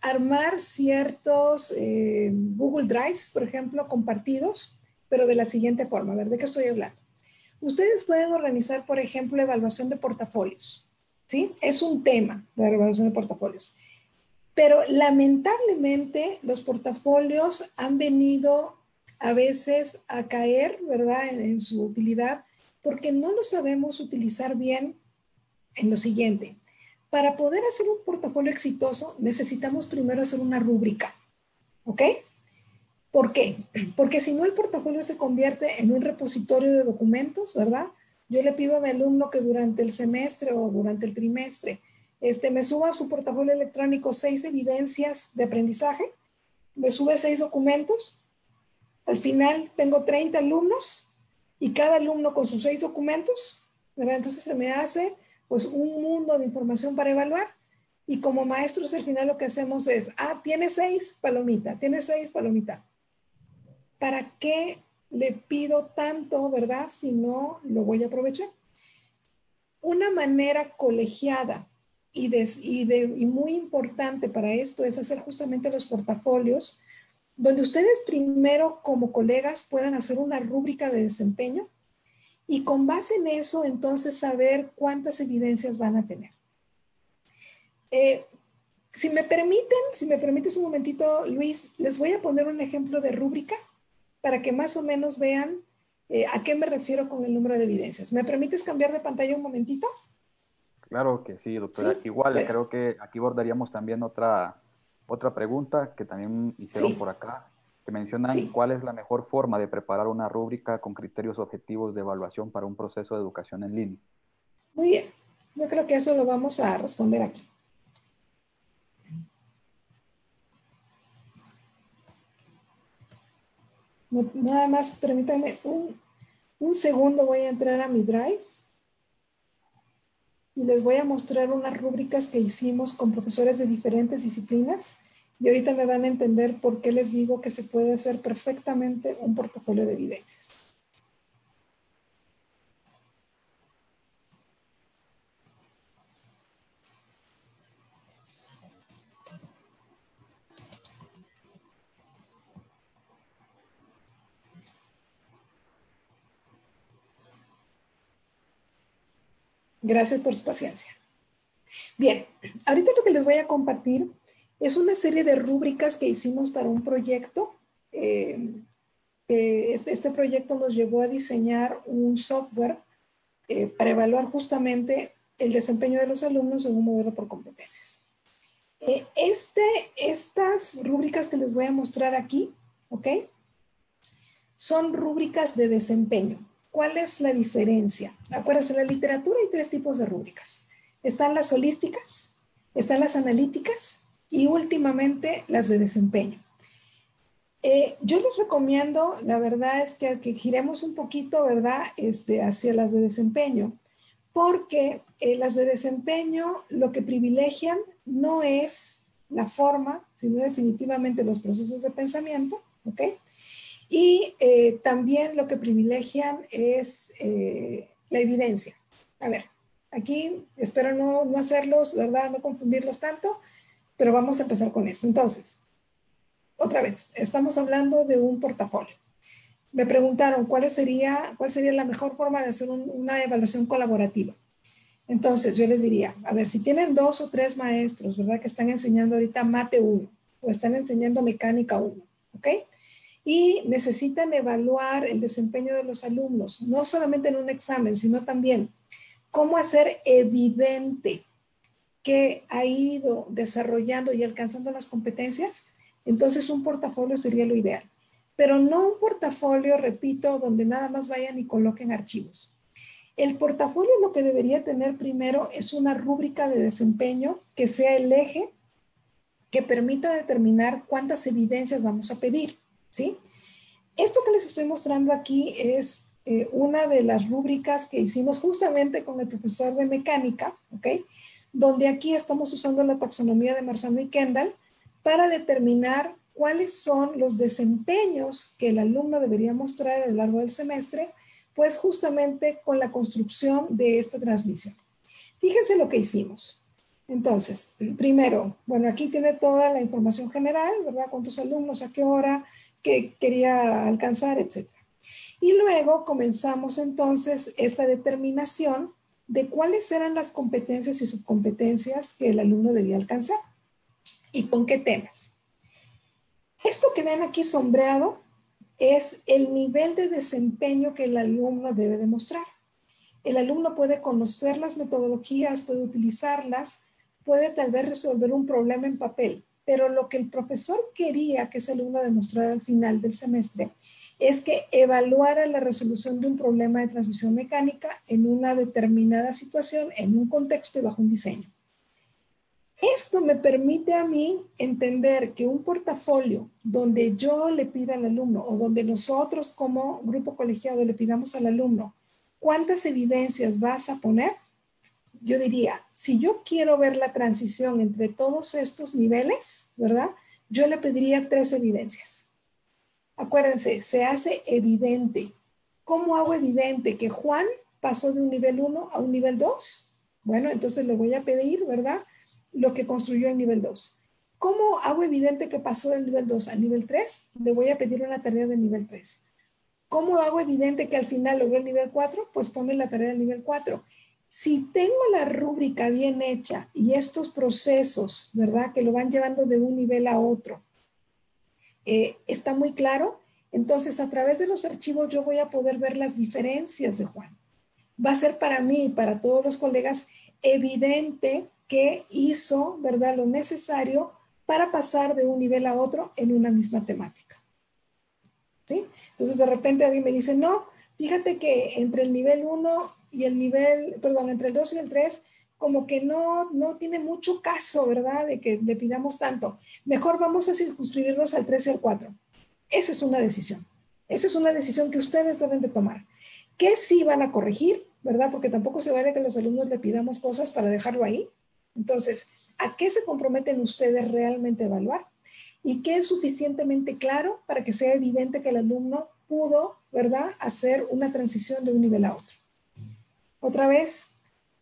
armar ciertos Google Drives, por ejemplo, compartidos, pero de la siguiente forma. A ver, ¿de qué estoy hablando? Ustedes pueden organizar, por ejemplo, evaluación de portafolios, ¿sí? Es un tema de evaluación de portafolios. Pero lamentablemente los portafolios han venido a veces a caer, ¿verdad? En su utilidad, porque no lo sabemos utilizar bien en lo siguiente. Para poder hacer un portafolio exitoso, necesitamos primero hacer una rúbrica, ¿ok? ¿Por qué? Porque si no, el portafolio se convierte en un repositorio de documentos, ¿verdad? Yo le pido a mi alumno que durante el semestre o durante el trimestre me suba a su portafolio electrónico 6 evidencias de aprendizaje, me sube 6 documentos, al final tengo 30 alumnos y cada alumno con sus 6 documentos, ¿verdad? Entonces se me hace pues un mundo de información para evaluar y como maestros al final lo que hacemos es, tiene 6, palomita, tiene 6, palomita. ¿Para qué le pido tanto, verdad? Si no lo voy a aprovechar. Una manera colegiada y muy importante para esto es hacer justamente los portafolios, donde ustedes primero como colegas puedan hacer una rúbrica de desempeño y con base en eso entonces saber cuántas evidencias van a tener. Si me permites un momentito, Luis, les voy a poner un ejemplo de rúbrica para que más o menos vean a qué me refiero con el número de evidencias. ¿Me permites cambiar de pantalla un momentito? Claro que sí, doctora. ¿Sí? Igual, Bueno. creo que aquí abordaríamos también otra pregunta que también hicieron por acá, que mencionan cuál es la mejor forma de preparar una rúbrica con criterios objetivos de evaluación para un proceso de educación en línea. Muy bien. Yo creo que eso lo vamos a responder aquí. Nada más, permítanme un segundo, voy a entrar a mi Drive y les voy a mostrar unas rúbricas que hicimos con profesores de diferentes disciplinas y ahorita me van a entender por qué les digo que se puede hacer perfectamente un portafolio de evidencias. Gracias por su paciencia. Bien, ahorita lo que les voy a compartir es una serie de rúbricas que hicimos para un proyecto. Este proyecto nos llevó a diseñar un software para evaluar justamente el desempeño de los alumnos en un modelo por competencias. Estas rúbricas que les voy a mostrar aquí, ¿ok? Son rúbricas de desempeño. ¿Cuál es la diferencia? Acuérdense, en la literatura hay 3 tipos de rúbricas. Están las holísticas, están las analíticas y últimamente las de desempeño. Yo les recomiendo, la verdad es que giremos un poquito, ¿verdad? Hacia las de desempeño, porque las de desempeño lo que privilegian no es la forma, sino definitivamente los procesos de pensamiento, ¿ok? Y también lo que privilegian es la evidencia. A ver, aquí espero no hacerlos, ¿verdad? No confundirlos tanto, pero vamos a empezar con esto. Entonces, otra vez, estamos hablando de un portafolio. Me preguntaron cuál sería la mejor forma de hacer una evaluación colaborativa. Entonces, yo les diría, a ver, si tienen 2 o 3 maestros, ¿verdad? Que están enseñando ahorita Mate 1 o están enseñando Mecánica 1, ¿ok? Y necesitan evaluar el desempeño de los alumnos, no solamente en un examen, sino también cómo hacer evidente que ha ido desarrollando y alcanzando las competencias. Entonces un portafolio sería lo ideal. Pero no un portafolio, repito, donde nada más vayan y coloquen archivos. El portafolio lo que debería tener primero es una rúbrica de desempeño que sea el eje que permita determinar cuántas evidencias vamos a pedir, ¿sí? Esto que les estoy mostrando aquí es una de las rúbricas que hicimos justamente con el profesor de mecánica, ¿ok? Donde aquí estamos usando la taxonomía de Marzano y Kendall para determinar cuáles son los desempeños que el alumno debería mostrar a lo largo del semestre, pues justamente con la construcción de esta transmisión. Fíjense lo que hicimos. Entonces, primero, bueno, aquí tiene toda la información general, ¿verdad? Cuántos alumnos, a qué hora, qué quería alcanzar, etc. Y luego comenzamos entonces esta determinación de cuáles eran las competencias y subcompetencias que el alumno debía alcanzar y con qué temas. Esto que ven aquí sombreado es el nivel de desempeño que el alumno debe demostrar. El alumno puede conocer las metodologías, puede utilizarlas, puede tal vez resolver un problema en papel, pero lo que el profesor quería que ese alumno demostrara al final del semestre es que evaluara la resolución de un problema de transmisión mecánica en una determinada situación, en un contexto y bajo un diseño. Esto me permite a mí entender que un portafolio donde yo le pida al alumno o donde nosotros como grupo colegiado le pidamos al alumno cuántas evidencias vas a poner, yo diría, si yo quiero ver la transición entre todos estos niveles, ¿verdad? Yo le pediría 3 evidencias. Acuérdense, se hace evidente. ¿Cómo hago evidente que Juan pasó de un nivel 1 a un nivel 2? Bueno, entonces le voy a pedir, ¿verdad? Lo que construyó en nivel 2. ¿Cómo hago evidente que pasó del nivel 2 al nivel 3? Le voy a pedir una tarea del nivel 3. ¿Cómo hago evidente que al final logró el nivel 4? Pues pone la tarea del nivel 4. Si tengo la rúbrica bien hecha y estos procesos, ¿verdad? Que lo van llevando de un nivel a otro, está muy claro. Entonces, a través de los archivos yo voy a poder ver las diferencias de Juan. Va a ser para mí y para todos los colegas evidente que hizo, ¿verdad?, lo necesario para pasar de un nivel a otro en una misma temática. ¿Sí? Entonces, de repente alguien me dice, no, fíjate que entre el nivel 1 y el nivel, perdón, entre el 2 y el 3, como que no tiene mucho caso, ¿verdad?, de que le pidamos tanto. Mejor vamos a circunscribirnos al 3 y al 4. Esa es una decisión. Esa es una decisión que ustedes deben de tomar. Que sí van a corregir, ¿verdad? Porque tampoco se vale que los alumnos le pidamos cosas para dejarlo ahí. Entonces, ¿a qué se comprometen ustedes realmente a evaluar? Y qué es suficientemente claro para que sea evidente que el alumno pudo, ¿verdad?, hacer una transición de un nivel a otro. Otra vez,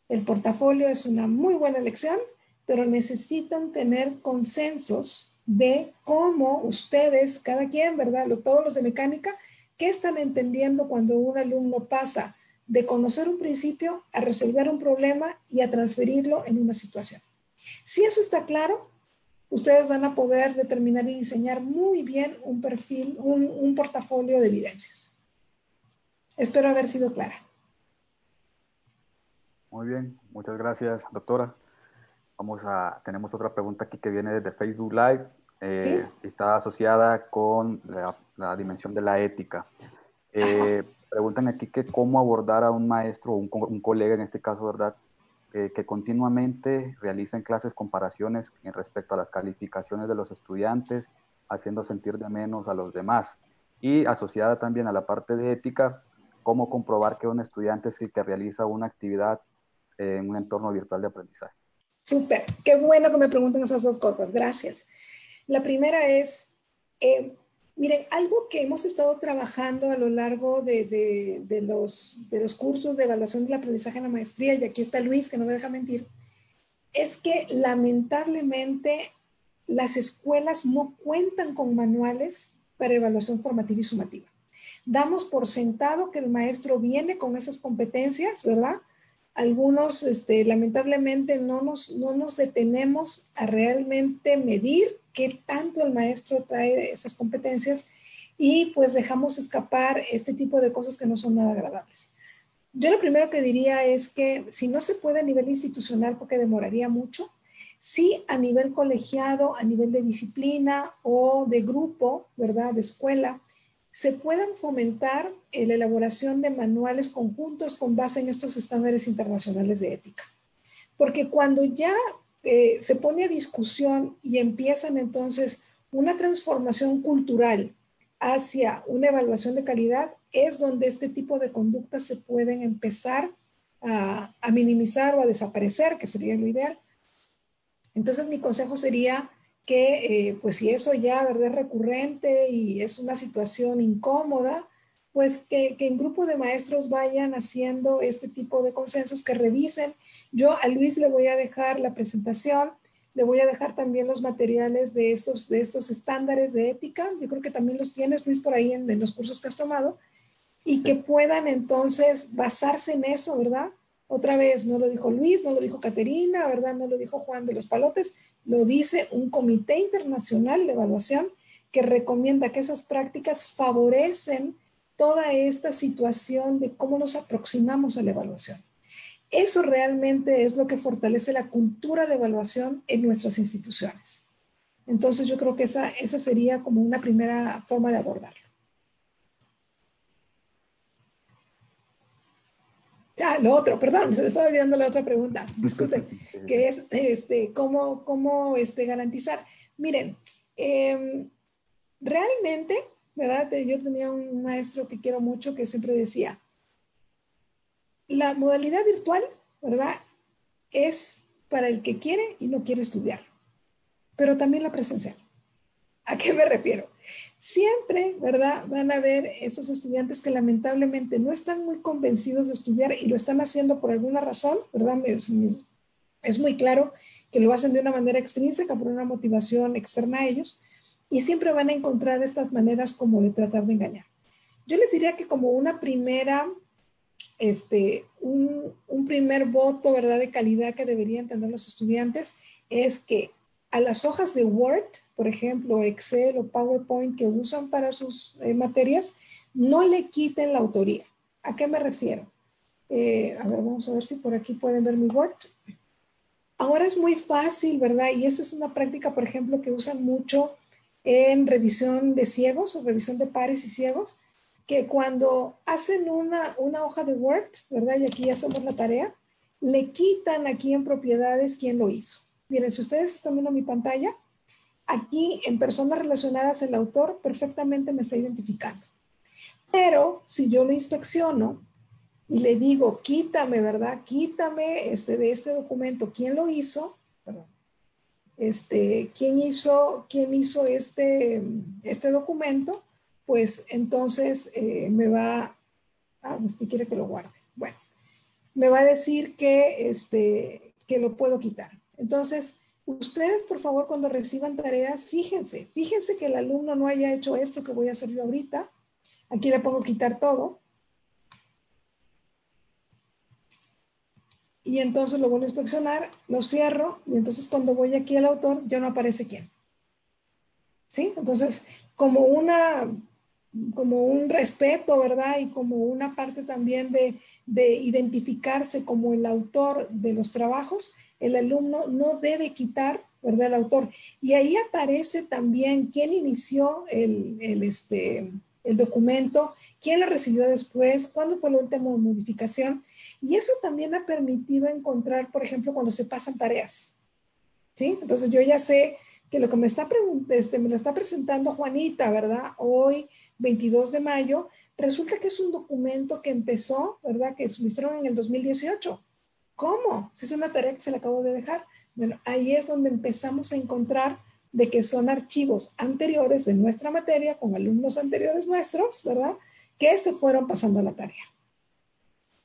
el portafolio es una muy buena lección, pero necesitan tener consensos de cómo ustedes, cada quien, ¿verdad?, todos los de mecánica, ¿qué están entendiendo cuando un alumno pasa de conocer un principio a resolver un problema y a transferirlo en una situación. Si eso está claro, ustedes van a poder determinar y diseñar muy bien un perfil, un portafolio de evidencias. Espero haber sido clara. Muy bien, muchas gracias, doctora. Tenemos otra pregunta aquí que viene desde Facebook Live. ¿Sí? Está asociada con la dimensión de la ética. Preguntan aquí que cómo abordar a un maestro o un colega, en este caso, ¿verdad? Que continuamente realiza en clases comparaciones en respecto a las calificaciones de los estudiantes, haciendo sentir de menos a los demás. Y asociada también a la parte de ética, cómo comprobar que un estudiante es el que realiza una actividad en un entorno virtual de aprendizaje. Súper, qué bueno que me pregunten esas dos cosas, gracias. La primera es, miren, algo que hemos estado trabajando a lo largo de los cursos de evaluación del aprendizaje en la maestría, y aquí está Luis, que no me deja mentir, es que lamentablemente las escuelas no cuentan con manuales para evaluación formativa y sumativa. Damos por sentado que el maestro viene con esas competencias, ¿verdad? Algunos, lamentablemente, no nos detenemos a realmente medir qué tanto el maestro trae esas competencias y pues dejamos escapar este tipo de cosas que no son nada agradables. Yo lo primero que diría es que si no se puede a nivel institucional, porque demoraría mucho, sí a nivel colegiado, a nivel de disciplina o de grupo, ¿verdad? De escuela, se puedan fomentar la elaboración de manuales conjuntos con base en estos estándares internacionales de ética. Porque cuando ya se pone a discusión y empiezan entonces una transformación cultural hacia una evaluación de calidad, es donde este tipo de conductas se pueden empezar a minimizar o a desaparecer, que sería lo ideal. Entonces mi consejo sería que pues si eso ya, ¿verdad?, es recurrente y es una situación incómoda, pues que en grupo de maestros vayan haciendo este tipo de consensos, que revisen. Yo a Luis le voy a dejar la presentación, le voy a dejar también los materiales de estos estándares de ética. Yo creo que también los tienes, Luis, por ahí en los cursos que has tomado, y que puedan entonces basarse en eso, ¿verdad? Otra vez, no lo dijo Luis, no lo dijo Caterina, ¿verdad? No lo dijo Juan de los Palotes, lo dice un comité internacional de evaluación que recomienda que esas prácticas favorecen toda esta situación de cómo nos aproximamos a la evaluación. Eso realmente es lo que fortalece la cultura de evaluación en nuestras instituciones. Entonces yo creo que esa sería como una primera forma de abordarlo. Lo otro, perdón, se me estaba olvidando la otra pregunta, disculpen, que es cómo garantizar. Miren, realmente, ¿verdad? Yo tenía un maestro que quiero mucho que siempre decía, la modalidad virtual, ¿verdad?, es para el que quiere y no quiere estudiar, pero también la presencial. ¿A qué me refiero? Siempre, ¿verdad?, van a haber estos estudiantes que lamentablemente no están muy convencidos de estudiar y lo están haciendo por alguna razón, ¿verdad? Es muy claro que lo hacen de una manera extrínseca, por una motivación externa a ellos, y siempre van a encontrar estas maneras como de tratar de engañar. Yo les diría que como una primera, un primer voto, ¿verdad?, de calidad que deberían tener los estudiantes es que a las hojas de Word, por ejemplo, Excel o PowerPoint que usan para sus materias, no le quiten la autoría. ¿A qué me refiero? A ver, vamos a ver si por aquí pueden ver mi Word. Ahora es muy fácil, ¿verdad? Y esa es una práctica, por ejemplo, que usan mucho en revisión de ciegos o revisión de pares y ciegos, que cuando hacen una hoja de Word, ¿verdad? Y aquí hacemos la tarea, le quitan aquí en propiedades quién lo hizo. Miren, si ustedes están viendo mi pantalla, aquí en personas relacionadas el autor perfectamente me está identificando. Pero si yo lo inspecciono y le digo, quítame, ¿verdad? Quítame de este documento, ¿quién lo hizo? Perdón. ¿Quién hizo este documento? Pues entonces me va, es que quiere que lo guarde. Bueno, me va a decir que lo puedo quitar. Entonces, ustedes, por favor, cuando reciban tareas, fíjense que el alumno no haya hecho esto que voy a hacer yo ahorita. Aquí le pongo quitar todo. y entonces lo vuelvo a inspeccionar, lo cierro, y entonces cuando voy aquí al autor ya no aparece quién. ¿Sí? Entonces, como un respeto, ¿verdad? Y como una parte también de identificarse como el autor de los trabajos, el alumno no debe quitar, ¿verdad? El autor. Y ahí aparece también quién inició el documento, quién lo recibió después, cuándo fue la última modificación. Y eso también ha permitido encontrar, por ejemplo, cuando se pasan tareas. ¿Sí? Entonces yo ya sé que lo que me lo está presentando Juanita, ¿verdad? Hoy, 22 de mayo, resulta que es un documento que empezó, ¿verdad? Que suministraron en el 2018. ¿Cómo? Si es una tarea que se le acabó de dejar. Bueno, ahí es donde empezamos a encontrar de que son archivos anteriores de nuestra materia con alumnos anteriores nuestros, ¿verdad? Que se fueron pasando la tarea.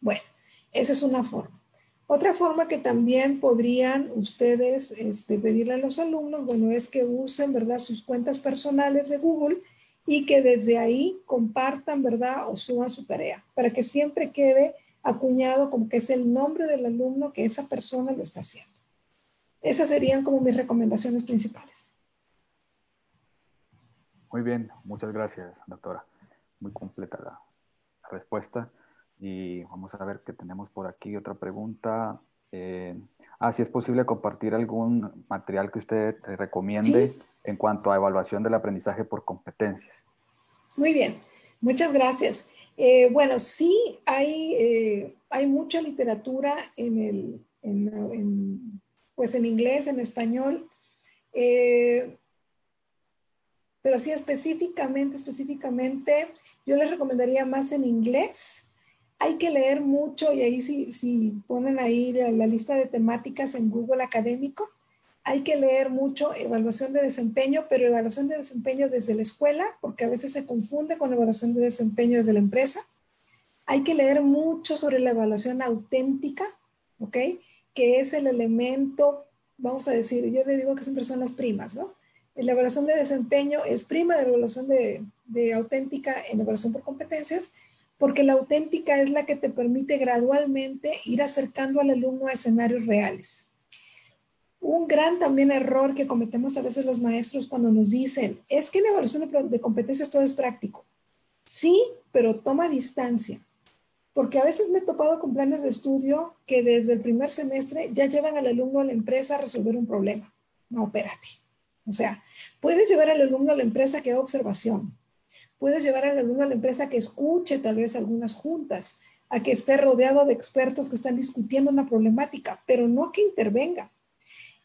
Bueno, esa es una forma. Otra forma que también podrían ustedes pedirle a los alumnos, bueno, es que usen, ¿verdad?, sus cuentas personales de Google y que desde ahí compartan, ¿verdad?, o suban su tarea, para que siempre quede acuñado como que es el nombre del alumno que esa persona lo está haciendo. Esas serían como mis recomendaciones principales. Muy bien, muchas gracias, doctora. Muy completa la respuesta. Y vamos a ver qué tenemos por aquí. Otra pregunta. Si es posible compartir algún material que usted recomiende ¿Sí? en cuanto a evaluación del aprendizaje por competencias. Muy bien, muchas gracias. Bueno, sí hay mucha literatura pues en inglés, en español, pero sí específicamente, yo les recomendaría más en inglés. Hay que leer mucho y ahí si ponen ahí la lista de temáticas en Google Académico, hay que leer mucho evaluación de desempeño, pero evaluación de desempeño desde la escuela, porque a veces se confunde con evaluación de desempeño desde la empresa. Hay que leer mucho sobre la evaluación auténtica, ¿ok? Que es el elemento, vamos a decir, yo le digo que siempre son las primas, ¿no? La evaluación de desempeño es prima de la evaluación de auténtica en evaluación por competencias, porque la auténtica es la que te permite gradualmente ir acercando al alumno a escenarios reales. Un gran también error que cometemos a veces los maestros cuando nos dicen, es que en evaluación de competencias todo es práctico. Sí, pero toma distancia. Porque a veces me he topado con planes de estudio que desde el primer semestre ya llevan al alumno a la empresa a resolver un problema. No, espérate. O sea, puedes llevar al alumno a la empresa que haga observación. Puedes llevar al alumno a la empresa que escuche tal vez algunas juntas, a que esté rodeado de expertos que están discutiendo una problemática, pero no que intervenga.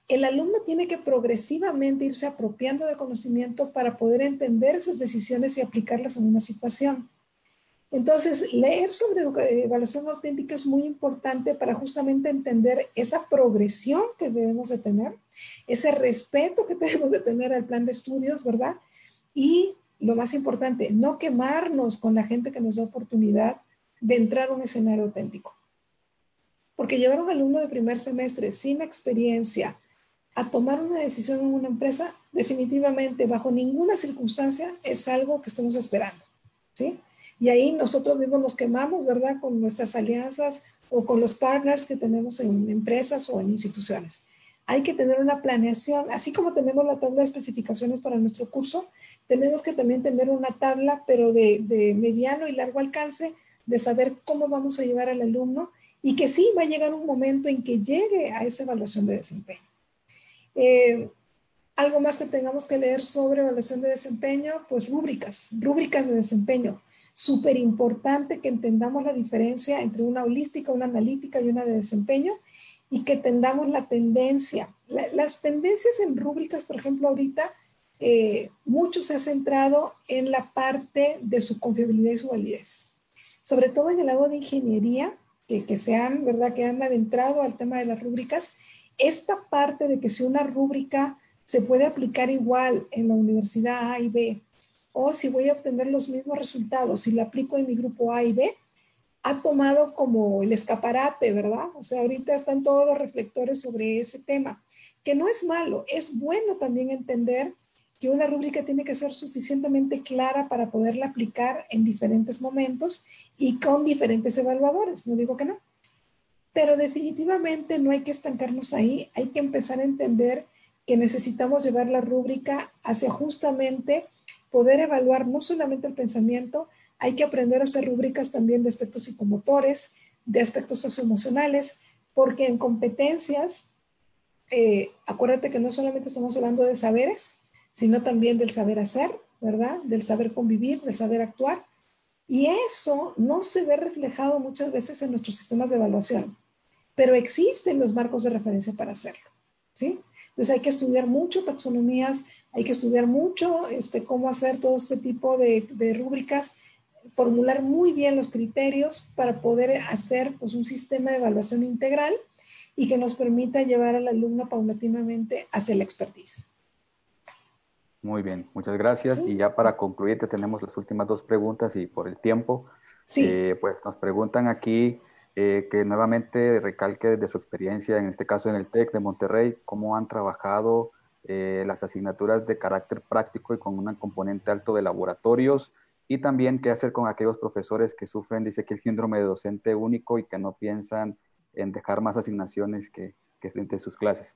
El alumno tiene que progresivamente irse apropiando de conocimiento para poder entender esas decisiones y aplicarlas en una situación. Entonces, leer sobre evaluación auténtica es muy importante para justamente entender esa progresión que debemos de tener, ese respeto que debemos de tener al plan de estudios, ¿verdad? Y lo más importante, no quemarnos con la gente que nos da oportunidad de entrar a un escenario auténtico. Porque llevar a un alumno de primer semestre sin experiencia a tomar una decisión en una empresa, definitivamente, bajo ninguna circunstancia, es algo que estamos esperando, ¿sí? Y ahí nosotros mismos nos quemamos, ¿verdad? Con nuestras alianzas o con los partners que tenemos en empresas o en instituciones. Hay que tener una planeación, así como tenemos la tabla de especificaciones para nuestro curso, tenemos que también tener una tabla, pero de mediano y largo alcance, de saber cómo vamos a llevar al alumno y que sí va a llegar un momento en que llegue a esa evaluación de desempeño. Algo más que tengamos que leer sobre evaluación de desempeño, pues rúbricas de desempeño. Súper importante que entendamos la diferencia entre una holística, una analítica y una de desempeño y que entendamos la tendencia. Las tendencias en rúbricas, por ejemplo, ahorita, mucho se ha centrado en la parte de su confiabilidad y su validez. Sobre todo en el lado de ingeniería, ¿verdad? Que han adentrado al tema de las rúbricas. Esta parte de que si una rúbrica se puede aplicar igual en la universidad A y B, o si voy a obtener los mismos resultados, si la aplico en mi grupo A y B, ha tomado como el escaparate, ¿verdad? O sea, ahorita están todos los reflectores sobre ese tema, que no es malo, es bueno también entender que una rúbrica tiene que ser suficientemente clara para poderla aplicar en diferentes momentos y con diferentes evaluadores, no digo que no. pero definitivamente no hay que estancarnos ahí, hay que empezar a entender que necesitamos llevar la rúbrica hacia justamente poder evaluar no solamente el pensamiento, hay que aprender a hacer rúbricas también de aspectos psicomotores, de aspectos socioemocionales, porque en competencias, acuérdate que no solamente estamos hablando de saberes, sino también del saber hacer, ¿verdad? Del saber convivir, del saber actuar. Y eso no se ve reflejado muchas veces en nuestros sistemas de evaluación, pero existen los marcos de referencia para hacerlo, ¿sí? Entonces hay que estudiar mucho taxonomías, hay que estudiar mucho cómo hacer todo este tipo de rúbricas, formular muy bien los criterios para poder hacer pues, un sistema de evaluación integral y que nos permita llevar al alumno paulatinamente hacia la expertise. Muy bien, muchas gracias. ¿Sí? Y ya para concluir, te tenemos las últimas dos preguntas y por el tiempo, Sí. pues nos preguntan aquí que nuevamente recalque desde su experiencia, en este caso en el TEC de Monterrey, cómo han trabajado las asignaturas de carácter práctico y con un componente alto de laboratorios, y también qué hacer con aquellos profesores que sufren, dice que el síndrome de docente único y que no piensan en dejar más asignaciones que entre sus clases.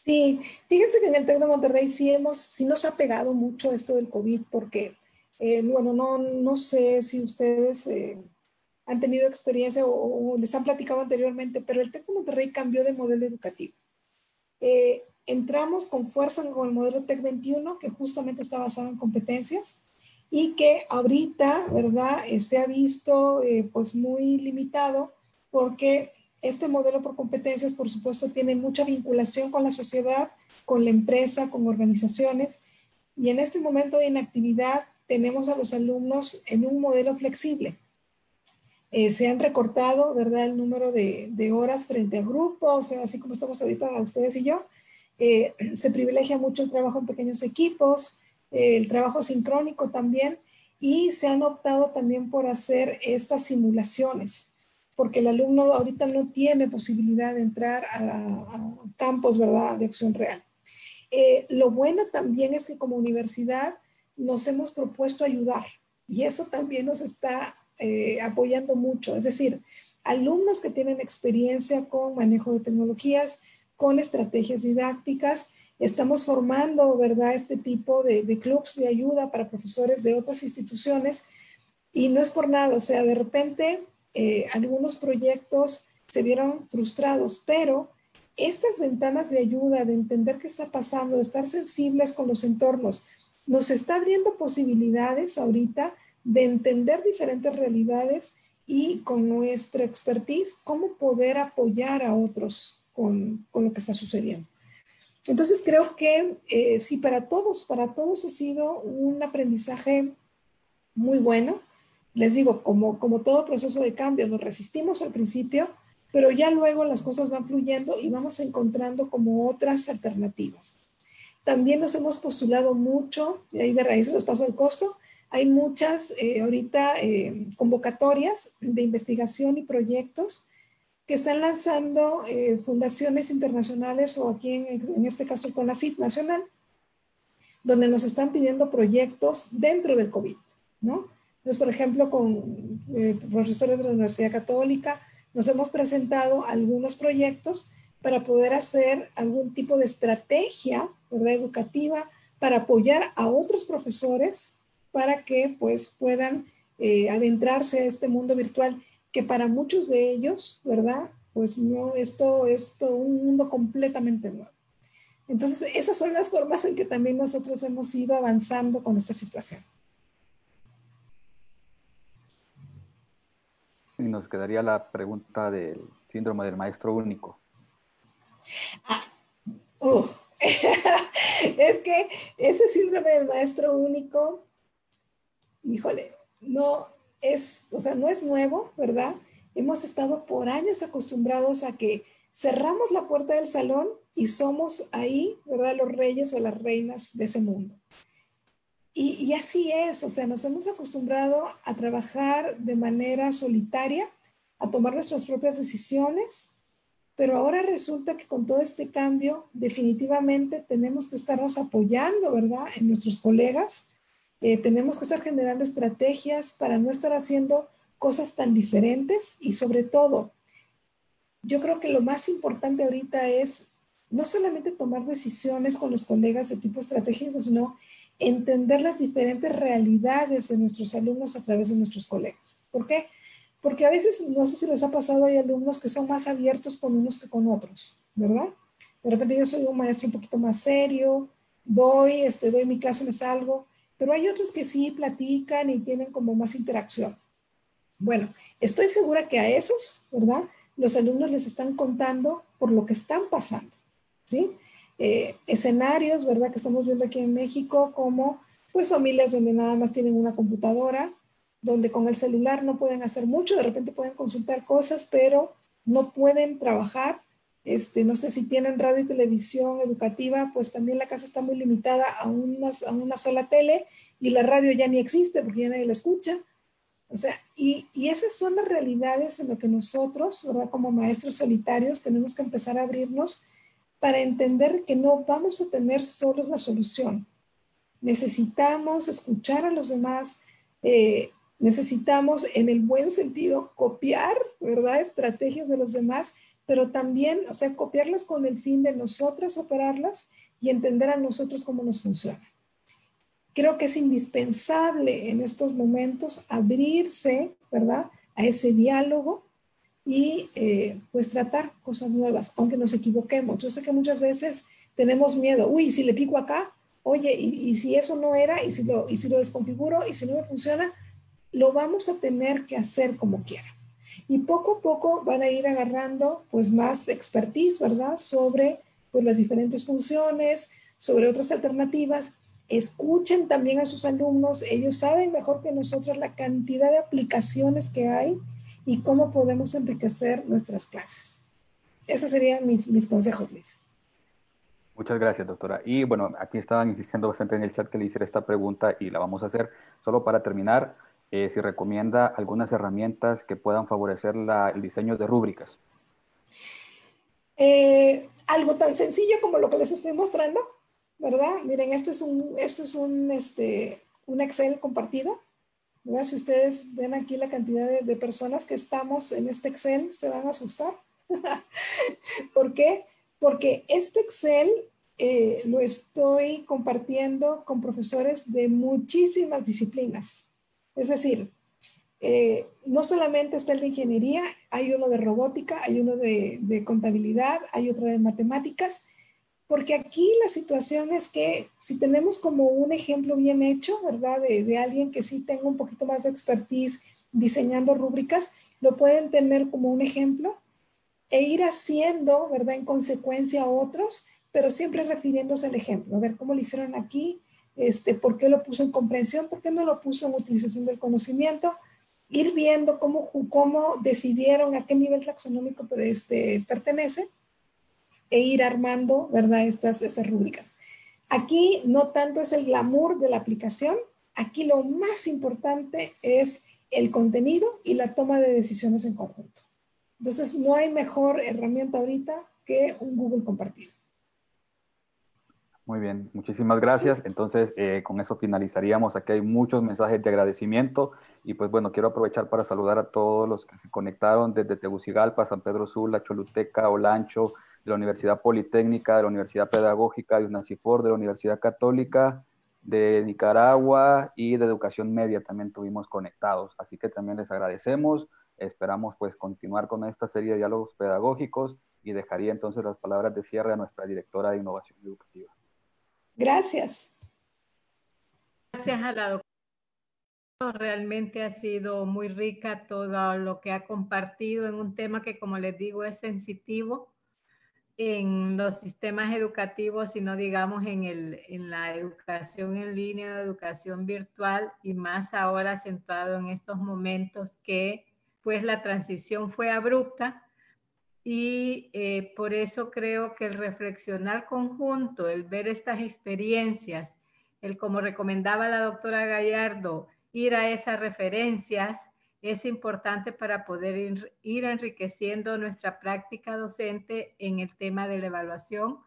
Sí, fíjense que en el TEC de Monterrey sí nos ha pegado mucho esto del COVID porque, bueno, no sé si ustedes han tenido experiencia o les han platicado anteriormente, pero el TEC de Monterrey cambió de modelo educativo. Entramos con fuerza con el modelo TEC 21, que justamente está basado en competencias y que ahorita, ¿verdad?, se ha visto pues muy limitado porque este modelo por competencias, por supuesto, tiene mucha vinculación con la sociedad, con la empresa, con organizaciones, y en este momento de inactividad tenemos a los alumnos en un modelo flexible. Se han recortado, ¿verdad?, el número de horas frente a grupo, o sea, así como estamos ahorita ustedes y yo. Se privilegia mucho el trabajo en pequeños equipos, el trabajo sincrónico también, y se han optado también por hacer estas simulaciones, porque el alumno ahorita no tiene posibilidad de entrar a campos, ¿verdad?, de acción real. Lo bueno también es que como universidad nos hemos propuesto ayudar, y eso también nos está apoyando mucho. Es decir, alumnos que tienen experiencia con manejo de tecnologías, con estrategias didácticas, estamos formando, ¿verdad?, este tipo de clubs de ayuda para profesores de otras instituciones, y no es por nada, o sea, de repente algunos proyectos se vieron frustrados, pero estas ventanas de ayuda, de entender qué está pasando, de estar sensibles con los entornos, nos está abriendo posibilidades ahorita de entender diferentes realidades y con nuestra expertise, cómo poder apoyar a otros con lo que está sucediendo. Entonces creo que sí, para todos ha sido un aprendizaje muy bueno. Les digo, como todo proceso de cambio, nos resistimos al principio, pero ya luego las cosas van fluyendo y vamos encontrando como otras alternativas. También nos hemos postulado mucho, y ahí de raíz les paso el costo. Hay muchas ahorita convocatorias de investigación y proyectos que están lanzando fundaciones internacionales o aquí en este caso el CONACYT nacional, donde nos están pidiendo proyectos dentro del COVID, ¿no? Entonces, por ejemplo, con profesores de la Universidad Católica, nos hemos presentado algunos proyectos para poder hacer algún tipo de estrategia, ¿verdad?, educativa para apoyar a otros profesores para que pues puedan adentrarse a este mundo virtual que para muchos de ellos, ¿verdad?, pues no, esto es un mundo completamente nuevo. Entonces, esas son las formas en que también nosotros hemos ido avanzando con esta situación. Y nos quedaría la pregunta del síndrome del maestro único. Es que ese síndrome del maestro único, híjole, no es nuevo, ¿verdad? Hemos estado por años acostumbrados a que cerramos la puerta del salón y somos ahí, ¿verdad?, los reyes o las reinas de ese mundo. Y así es, o sea, nos hemos acostumbrado a trabajar de manera solitaria, a tomar nuestras propias decisiones, pero ahora resulta que con todo este cambio definitivamente tenemos que estarnos apoyando, ¿verdad?, en nuestros colegas. Tenemos que estar generando estrategias para no estar haciendo cosas tan diferentes y sobre todo yo creo que lo más importante ahorita es no solamente tomar decisiones con los colegas de tipo estratégico, sino entender las diferentes realidades de nuestros alumnos a través de nuestros colegas. ¿Por qué? Porque a veces, no sé si les ha pasado, hay alumnos que son más abiertos con unos que con otros, ¿verdad? De repente yo soy un maestro un poquito más serio, voy, doy mi clase, me salgo, pero hay otros que sí platican y tienen como más interacción. Bueno, estoy segura que a esos, ¿verdad? Los alumnos les están contando por lo que están pasando, ¿sí? Escenarios, ¿verdad? Que estamos viendo aquí en México, como pues familias donde nada más tienen una computadora, donde con el celular no pueden hacer mucho, de repente pueden consultar cosas, pero no pueden trabajar. No sé si tienen radio y televisión educativa, pues también la casa está muy limitada a una sola tele y la radio ya ni existe porque ya nadie la escucha. O sea, y esas son las realidades en lo que nosotros, ¿verdad? Como maestros solitarios, tenemos que empezar a abrirnos para entender que no vamos a tener solos la solución. Necesitamos escuchar a los demás, necesitamos en el buen sentido copiar, ¿verdad? Estrategias de los demás, pero también, o sea, copiarlas con el fin de nosotras operarlas y entender a nosotros cómo nos funciona. Creo que es indispensable en estos momentos abrirse, ¿verdad?, a ese diálogo y pues tratar cosas nuevas, aunque nos equivoquemos. Yo sé que muchas veces tenemos miedo, uy, si le pico acá, oye, y si eso no era, y si lo desconfiguro, y si no me funciona, lo vamos a tener que hacer como quiera. Y poco a poco van a ir agarrando pues más expertise, ¿verdad?, sobre pues las diferentes funciones, sobre otras alternativas. Escuchen también a sus alumnos, ellos saben mejor que nosotros la cantidad de aplicaciones que hay y cómo podemos enriquecer nuestras clases. Esos serían mis consejos, Liz. Muchas gracias, doctora. Y bueno, aquí estaban insistiendo bastante en el chat que le hiciera esta pregunta y la vamos a hacer. Solo para terminar, si recomienda algunas herramientas que puedan favorecer el diseño de rúbricas. Algo tan sencillo como lo que les estoy mostrando, ¿verdad? Miren, esto es un Excel compartido, ¿verdad? Si ustedes ven aquí la cantidad de personas que estamos en este Excel, se van a asustar. ¿Por qué? Porque este Excel lo estoy compartiendo con profesores de muchísimas disciplinas. Es decir, no solamente está el de ingeniería, hay uno de robótica, hay uno de contabilidad, hay otro de matemáticas, porque aquí la situación es que si tenemos como un ejemplo bien hecho, ¿verdad? De alguien que sí tenga un poquito más de expertise diseñando rúbricas, lo pueden tener como un ejemplo e ir haciendo, ¿verdad? En consecuencia a otros, pero siempre refiriéndose al ejemplo. A ver cómo lo hicieron aquí, por qué lo puso en comprensión, por qué no lo puso en utilización del conocimiento, ir viendo cómo decidieron a qué nivel taxonómico pertenece e ir armando, ¿verdad? Estas rúbricas. Aquí no tanto es el glamour de la aplicación, aquí lo más importante es el contenido y la toma de decisiones en conjunto. Entonces, no hay mejor herramienta ahorita que un Google compartido. Muy bien, muchísimas gracias. Sí. Entonces, con eso finalizaríamos. Aquí hay muchos mensajes de agradecimiento y pues bueno, quiero aprovechar para saludar a todos los que se conectaron desde Tegucigalpa, San Pedro Sula, Choluteca, Olancho, de la Universidad Politécnica, de la Universidad Pedagógica, de UNACIFOR, de la Universidad Católica, de Nicaragua y de Educación Media también tuvimos conectados. Así que también les agradecemos. Esperamos pues continuar con esta serie de diálogos pedagógicos y dejaría entonces las palabras de cierre a nuestra directora de Innovación Educativa. Gracias. Gracias a la doctora. Realmente ha sido muy rica todo lo que ha compartido en un tema que, como les digo, es sensitivo en los sistemas educativos, sino digamos en la educación en línea, educación virtual, y más ahora acentuado en estos momentos que pues la transición fue abrupta. Y por eso creo que el reflexionar conjunto, el ver estas experiencias, el como recomendaba la doctora Gallardo, ir a esas referencias, es importante para poder ir enriqueciendo nuestra práctica docente en el tema de la evaluación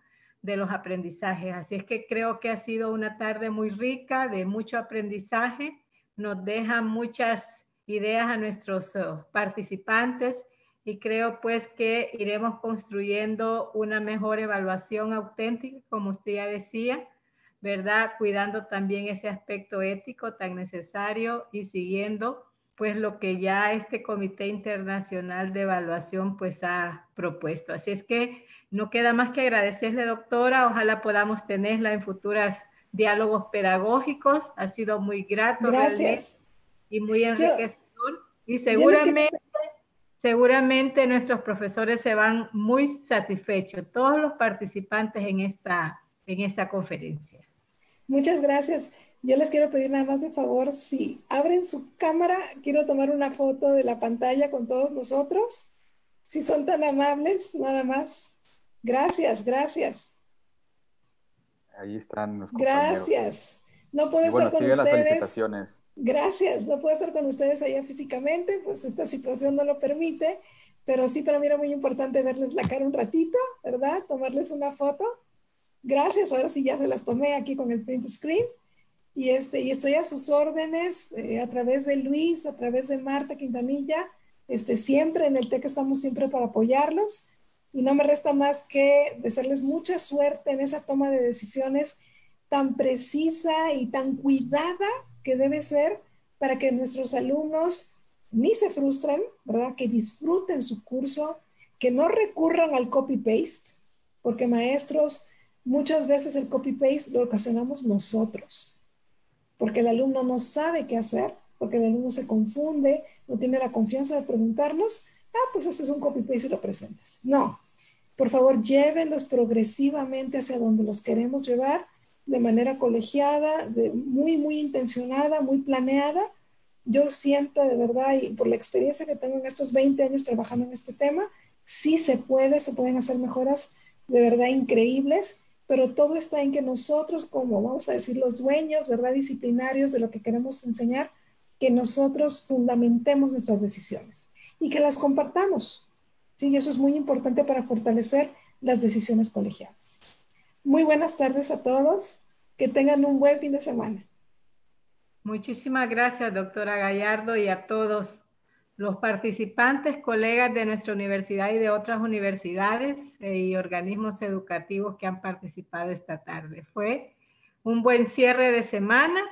de los aprendizajes. Así es que creo que ha sido una tarde muy rica, de mucho aprendizaje, nos deja muchas ideas a nuestros participantes y creo pues que iremos construyendo una mejor evaluación auténtica, como usted ya decía, ¿verdad? Cuidando también ese aspecto ético tan necesario y siguiendo pues lo que ya este Comité Internacional de Evaluación pues ha propuesto. Así es que no queda más que agradecerle, doctora. Ojalá podamos tenerla en futuros diálogos pedagógicos. Ha sido muy grato realmente Gracias. y muy enriquecedor. Y Yo les quiero... seguramente nuestros profesores se van muy satisfechos, todos los participantes en esta conferencia. Muchas gracias. Yo les quiero pedir nada más de favor, si abren su cámara, quiero tomar una foto de la pantalla con todos nosotros. Si son tan amables, nada más. Gracias, gracias. Ahí están los compañeros. Gracias. No puedo Y bueno, estar con siguen las ustedes. felicitaciones. Gracias. No puedo estar con ustedes allá físicamente, pues esta situación no lo permite, pero sí para mí era muy importante verles la cara un ratito, ¿verdad? Tomarles una foto. Gracias. Ahora sí ya se las tomé aquí con el print screen. Y estoy a sus órdenes a través de Luis, a través de Marta Quintanilla. Siempre en el TEC estamos siempre para apoyarlos. Y no me resta más que desearles mucha suerte en esa toma de decisiones tan precisa y tan cuidada que debe ser para que nuestros alumnos ni se frustren, ¿verdad? Que disfruten su curso, que no recurran al copy-paste, porque maestros, muchas veces el copy-paste lo ocasionamos nosotros, porque el alumno no sabe qué hacer, porque el alumno se confunde, no tiene la confianza de preguntarnos, pues eso es un copy-paste y lo presentas. No, por favor, llévenlos progresivamente hacia donde los queremos llevar, de manera colegiada, muy, muy intencionada, muy planeada. Yo siento de verdad, y por la experiencia que tengo en estos 20 años trabajando en este tema, sí se pueden hacer mejoras de verdad increíbles, pero todo está en que nosotros, como vamos a decir los dueños, ¿verdad? Disciplinarios de lo que queremos enseñar, que nosotros fundamentemos nuestras decisiones y que las compartamos. Sí, y eso es muy importante para fortalecer las decisiones colegiadas. Muy buenas tardes a todos. Que tengan un buen fin de semana. Muchísimas gracias, doctora Gallardo, y a todos los participantes, colegas de nuestra universidad y de otras universidades y organismos educativos que han participado esta tarde. Fue un buen cierre de semana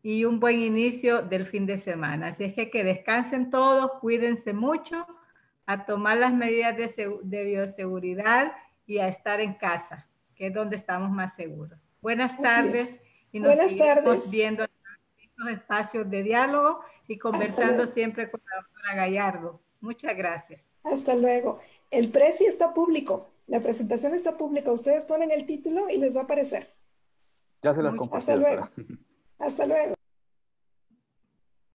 y un buen inicio del fin de semana. Así es que descansen todos, cuídense mucho, a tomar las medidas de bioseguridad y a estar en casa, que es donde estamos más seguros. Buenas tardes y nos seguimos viendo en estos espacios de diálogo y conversando siempre con la doctora Gallardo. Muchas gracias. Hasta luego. El precio está público, la presentación está pública. Ustedes ponen el título y les va a aparecer. Ya se las compartí. Hasta luego. Hasta luego.